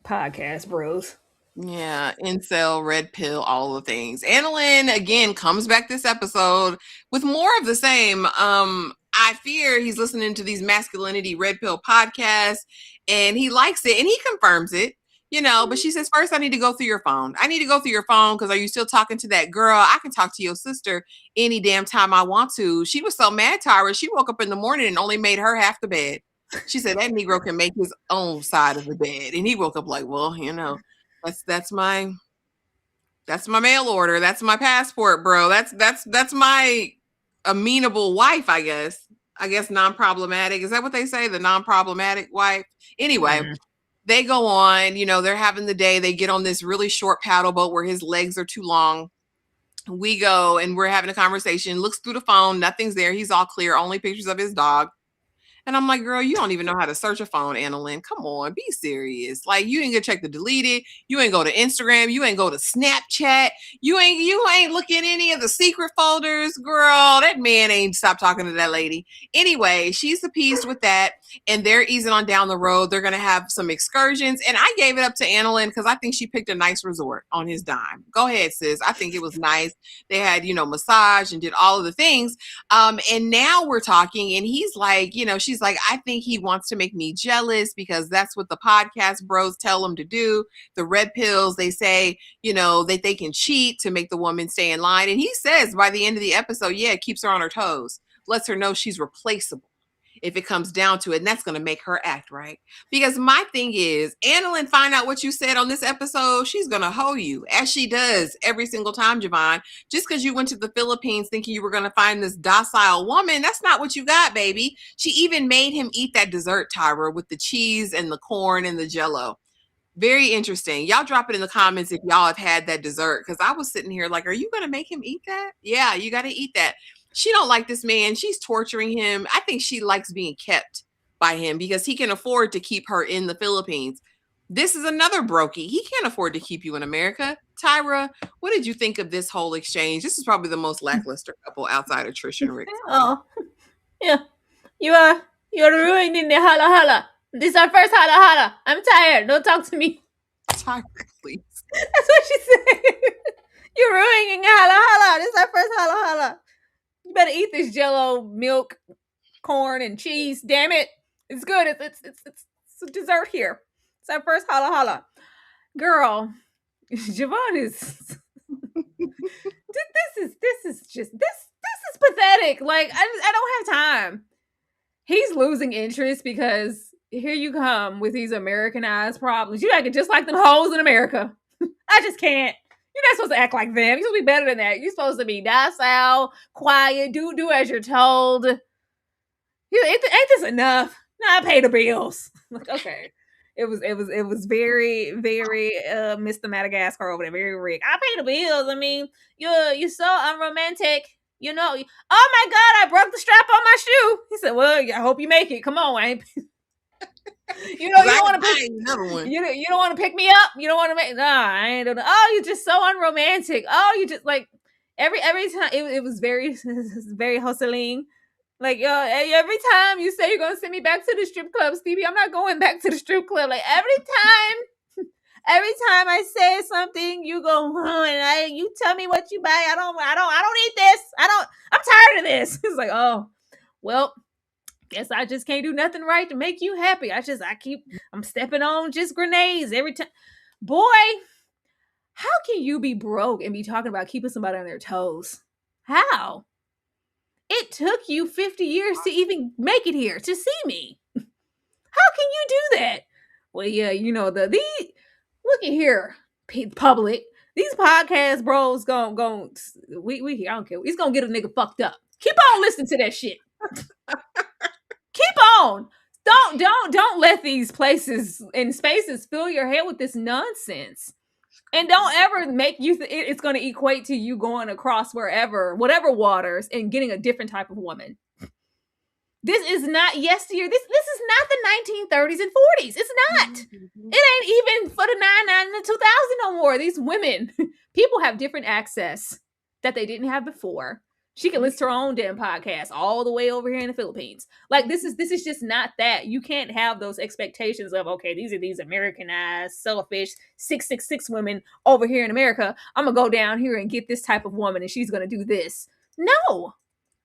Podcast bros. yeah, incel, red pill, all the things. Annalyn again comes back this episode with more of the same. I fear he's listening to these masculinity red pill podcasts and he likes it and he confirms it, you know, but she says, first I need to go through your phone. I need to go through your phone because are you still talking to that girl? I can talk to your sister any damn time I want to. She was so mad, Tyra. She woke up in the morning and only made her half the bed. She said that Negro can make his own side of the bed. And he woke up like, well, you know. That's my mail order. That's my passport, bro. That's my amenable wife, I guess. I guess non-problematic. Is that what they say? The non-problematic wife? Anyway, they go on, you know, they're having the day. They get on this really short paddle boat where his legs are too long. We go and we're having a conversation. Looks through the phone, nothing's there. He's all clear, only pictures of his dog. And I'm like, girl, you don't even know how to search a phone, Annalyn. Come on, be serious. Like, you ain't gonna check the deleted. You ain't go to Instagram. You ain't go to Snapchat. You ain't look in any of the secret folders, girl. That man ain't stopped talking to that lady. Anyway, she's appeased with that, and they're easing on down the road. They're gonna have some excursions, and I gave it up to Annalyn because I think she picked a nice resort on his dime. Go ahead, sis. I think it was nice. They had, you know, massage and did all of the things. And now we're talking, and he's like, you know, she's like, I think he wants to make me jealous because that's what the podcast bros tell him to do. The red pills, they say, you know, that they can cheat to make the woman stay in line. And he says by the end of the episode, yeah, it keeps her on her toes, lets her know she's replaceable if it comes down to it. And that's going to make her act right. Because my thing is, Annalyn find out what you said on this episode, she's going to hoe you, as she does every single time, Javon. Just because you went to the Philippines thinking you were going to find this docile woman, that's not what you got, baby. She even made him eat that dessert, Tyra, with the cheese and the corn and the jello. Very interesting. Y'all drop it in the comments if y'all have had that dessert. Cause I was sitting here like, are you gonna make him eat that? Yeah, you gotta eat that. She don't like this man. She's torturing him. I think she likes being kept by him because he can afford to keep her in the Philippines. This is another brokey. He can't afford to keep you in America. Tyra, what did you think of this whole exchange? This is probably the most lackluster couple outside of Trish and Rick for me. Oh, yeah. You're ruining the hala hala. This is our first hala hala. I'm tired. Don't talk to me. Tyra, please. That's what she said. You're ruining hala hala. This is our first hala hala. You better eat this jello, milk, corn, and cheese. Damn it. It's good. It's a dessert here. It's our first hala hala. Girl, Javon is this is pathetic. Like I don't have time. He's losing interest because here you come with these Americanized problems. You acting just like them hoes in America. I just can't. You're not supposed to act like them. You're supposed to be better than that. You're supposed to be docile, quiet, do as you're told. Ain't this enough? Nah, I pay the bills. Like, okay. It was very, very Mr. Madagascar over there, very Rick. I pay the bills. I mean, you're so unromantic. You know, oh my God, I broke the strap on my shoe. He said, well, I hope you make it. Come on, I ain't you know, you don't want to pick another one. you don't want to pick me up. You don't want to make I ain't doing. Oh, you're just so unromantic. Oh, you just like every time it was very very hustling. Like every time you say you're gonna send me back to the strip club, Stevie, I'm not going back to the strip club. Like every time I say something, you go, and you tell me what you buy. I don't eat this. I'm tired of this. It's like, oh, well, guess I just can't do nothing right to make you happy. I'm stepping on just grenades every time. Boy, how can you be broke and be talking about keeping somebody on their toes? How? It took you 50 years to even make it here to see me. How can you do that? Well, yeah, you know, the look at here, public. These podcast bros we here, I don't care. He's gonna get a nigga fucked up. Keep on listening to that shit. Keep on. Don't let these places and spaces fill your head with this nonsense. And don't ever make you it's going to equate to you going across whatever waters and getting a different type of woman. This is not yesteryear. This is not the 1930s and 40s. It's not. It ain't even for the 99 and the 2000 no more. These women, people have different access that they didn't have before. She can listen to her own damn podcast all the way over here in the Philippines. Like this is just not that. You can't have those expectations of, okay, these are these Americanized, selfish 666 women over here in America. I'm gonna go down here and get this type of woman and she's gonna do this. No.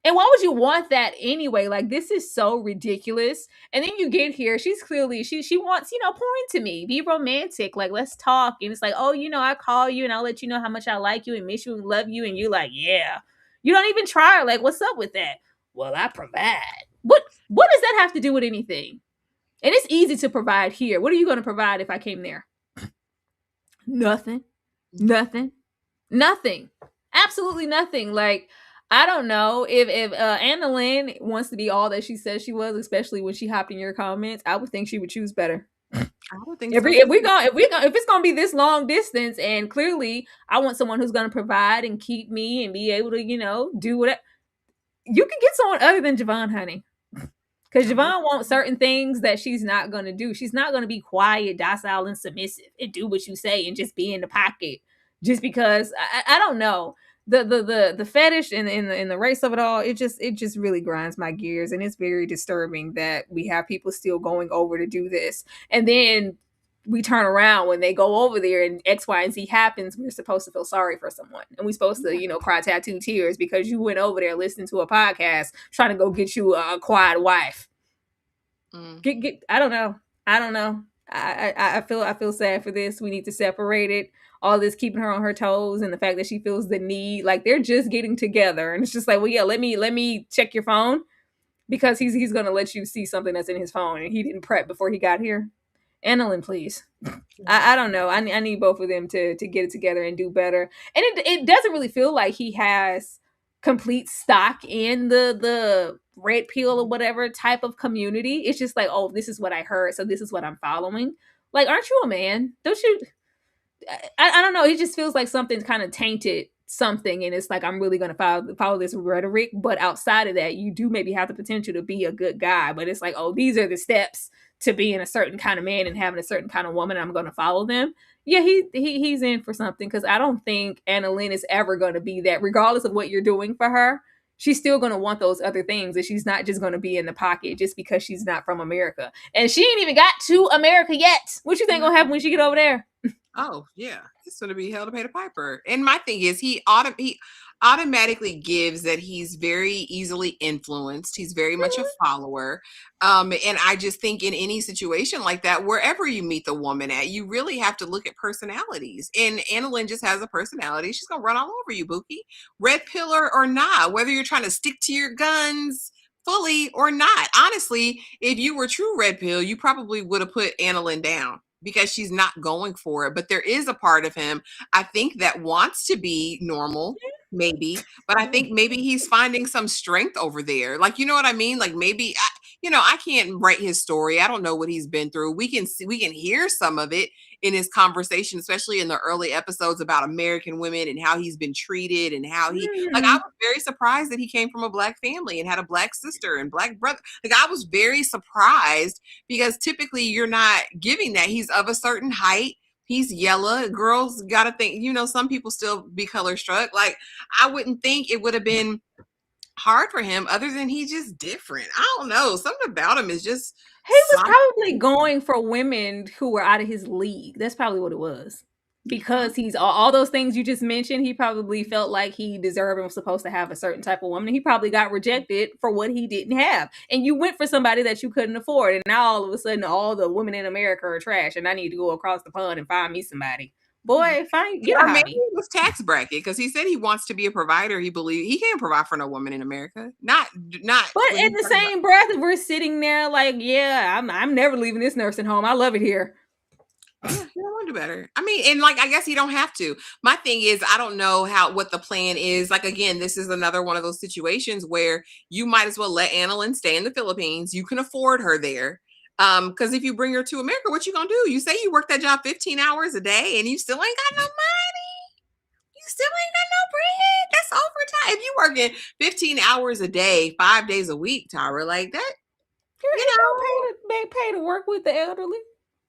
And why would you want that anyway? Like, this is so ridiculous. And then you get here, she's clearly, she wants, pour into me, be romantic. Like, let's talk. And it's like, oh, I call you and I'll let you know how much I like you and miss you and love you. And you're like, yeah. You don't even try. Like, what's up with that? Well, I provide. What does that have to do with anything? And it's easy to provide here. What are you going to provide if I came there? Nothing. Absolutely nothing. Like, I don't know if Anna Lynn wants to be all that she says she was, especially when she hopped in your comments. I would think she would choose better. I would think if it's gonna be this long distance, and clearly I want someone who's gonna provide and keep me and be able to do whatever. You can get someone other than Javon, honey, because Javon wants certain things that she's not gonna do. She's not gonna be quiet, docile, and submissive and do what you say and just be in the pocket just because I don't know. The fetish and the race of it all, it just really grinds my gears, and it's very disturbing that we have people still going over to do this, and then we turn around when they go over there and X, Y, and Z happens. We're supposed to feel sorry for someone, and we're supposed to cry tattoo tears because you went over there listening to a podcast trying to go get you a quiet wife. I don't know. I feel sad for this. We need to separate it. All this keeping her on her toes and the fact that she feels the need, like they're just getting together, and it's just like, well, yeah, let me check your phone because he's gonna let you see something that's in his phone and he didn't prep before he got here. Annalyn, please. I don't know. I need both of them to get it together and do better. And it doesn't really feel like he has complete stock in the red pill or whatever type of community. It's just like, oh, this is what I heard, so this is what I'm following. Like, aren't you a man? Don't you? I don't know. It just feels like something's kind of tainted something, and it's like I'm really going to follow this rhetoric. But outside of that, you do maybe have the potential to be a good guy. But it's like, oh, these are the steps to being a certain kind of man and having a certain kind of woman. And I'm going to follow them. Yeah, he's in for something because I don't think Anna Lynn is ever going to be that, regardless of what you're doing for her. She's still going to want those other things, and she's not just going to be in the pocket just because she's not from America. And she ain't even got to America yet. What you think gonna happen when she get over there? Oh yeah, it's going to be hell to pay the piper. And my thing is, he automatically gives that he's very easily influenced. He's very much a follower, and I just think in any situation like that, wherever you meet the woman at, you really have to look at personalities. And Annalyn just has a personality. She's going to run all over you, Bookie, red pillar or not. Whether you're trying to stick to your guns fully or not. Honestly, if you were true red pill, you probably would have put Annalyn down because she's not going for it. But there is a part of him, I think, that wants to be normal, maybe. But I think maybe he's finding some strength over there. Like, you know what I mean? Like maybe, I can't write his story. I don't know what he's been through. We can hear some of it in his conversation, especially in the early episodes about American women and how he's been treated and how like, I Mm. was very surprised that he came from a black family and had a black sister and black brother. Like, I was very surprised because typically you're not giving that. He's of a certain height. He's yellow. Girls got to think, some people still be color struck. Like, I wouldn't think it would have been hard for him other than he's just different. I don't know. Something about him is just He was something. probably going for women who were out of his league. That's probably what it was. Because he's all those things you just mentioned, he probably felt like he deserved and was supposed to have a certain type of woman. And he probably got rejected for what he didn't have. And you went for somebody that you couldn't afford. And now all of a sudden, all the women in America are trash. And I need to go across the pond and find me somebody. Yeah. Boy, get a Or maybe hobby. it was tax bracket because he said he wants to be a provider. He believes he can't provide for no woman in America. Not But when in he's the talking about. same breath, we're sitting there like, yeah, I'm never leaving this nursing home. I love it here. Yeah, you don't want to do better. I mean, and like I guess you don't have to. My thing is, I don't know what the plan is. Like again, this is another one of those situations where you might as well let Annalyn stay in the Philippines. You can afford her there. Because if you bring her to America, what you gonna do? You say you work that job 15 hours a day and you still ain't got no money. You still ain't got no bread. That's overtime. If you working 15 hours a day, 5 days a week, Tyra, like that, you It don't know, pay to work with the elderly.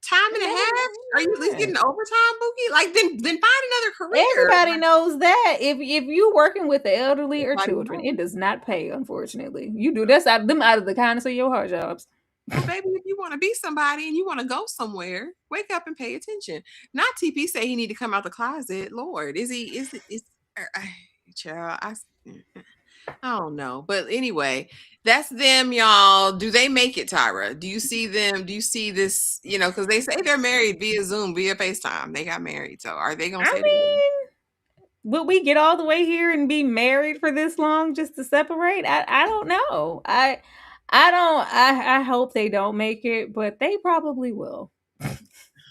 time and It a half. Are you at least doesn't. getting overtime, Bookie? Like then find another career. Everybody knows that if you working with the elderly or Everybody children, it knows. does not pay. Unfortunately, you do that's out of the kindness of your heart jobs. Well, baby, if you want to be somebody and you want to go somewhere, wake up and pay attention. Not TP say he need to come out the closet. Lord, is he? Is it? Is child? I don't know. But anyway, that's them, y'all. Do they make it, Tyra? Do you see them? Do you see this? Because they say they're married via Zoom, via FaceTime. They got married. So are they gonna I stay together? mean, will we get all the way here and be married for this long just to separate? I don't know. I don't. I hope they don't make it, but they probably will.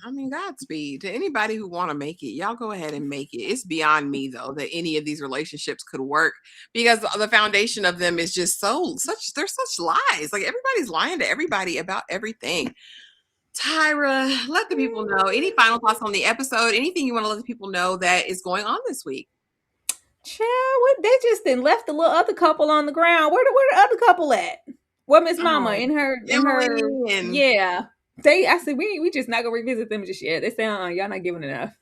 I mean, Godspeed to anybody who want to make it. Y'all go ahead and make it. It's beyond me though that any of these relationships could work because the foundation of them is just they're such lies. Like everybody's lying to everybody about everything. Tyra, let the people know. Any final thoughts on the episode? Anything you want to let the people know that is going on this week? Child, what they just then left the little other couple on the ground. Where the other couple at? Where Miss Mama Oh, in her Emily and yeah. I said we just not gonna revisit them just yet. They say, y'all not giving enough.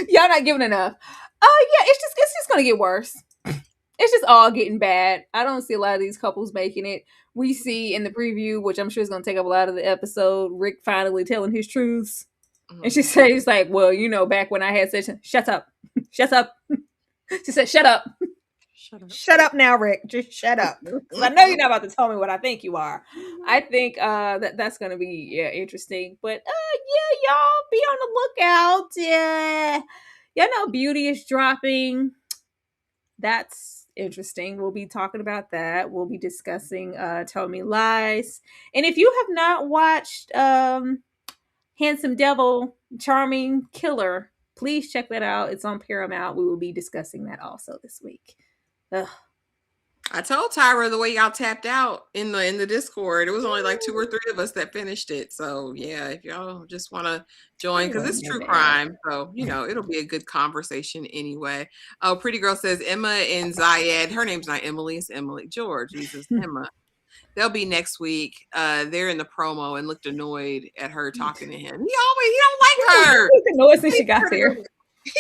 Y'all not giving enough. Oh yeah, it's just gonna get worse. It's just all getting bad. I don't see a lot of these couples making it. We see in the preview, which I'm sure is gonna take up a lot of the episode, Rick finally telling his truths. And she mm, says like, well, back when I had such shut up. Shut up. She said, shut up. shut up. Shut up now, Rick. Just shut up. Because I know you're not about to tell me what I think you are. I think that's gonna be interesting. But yeah, y'all be on the lookout. Yeah. Y'all know Beauty is dropping. That's interesting. We'll be talking about that. We'll be discussing Tell Me Lies. And if you have not watched Handsome Devil, Charming Killer, please check that out. It's on Paramount. We will be discussing that also this week. Ugh. I told Tyra the way y'all tapped out in the Discord. It was only like 2 or 3 of us that finished it. So yeah, if y'all just want to join, It because it's wasn't that true bad. crime, so it'll be a good conversation anyway. Oh, Pretty Girl says Emma and Zayed. Her name's not Emily, it's Emily. George uses Emma. They'll be next week. They're in the promo and looked annoyed at her talking to him. He don't like her. He was annoyed since He's she got pretty there. good. He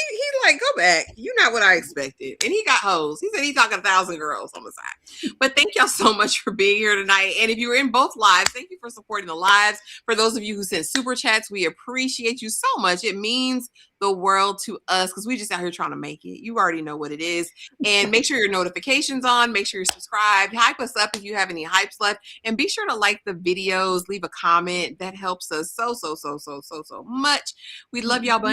like, go back. You're not what I expected. And he got hoes. He said he's talking 1,000 girls on the side. But thank y'all so much for being here tonight. And if you were in both lives, thank you for supporting the lives. For those of you who sent super chats, we appreciate you so much. It means the world to us because we just out here trying to make it. You already know what it is. And make sure your notifications on. Make sure you're subscribed. Hype us up if you have any hypes left. And be sure to like the videos. Leave a comment. That helps us so much. We love y'all bunch.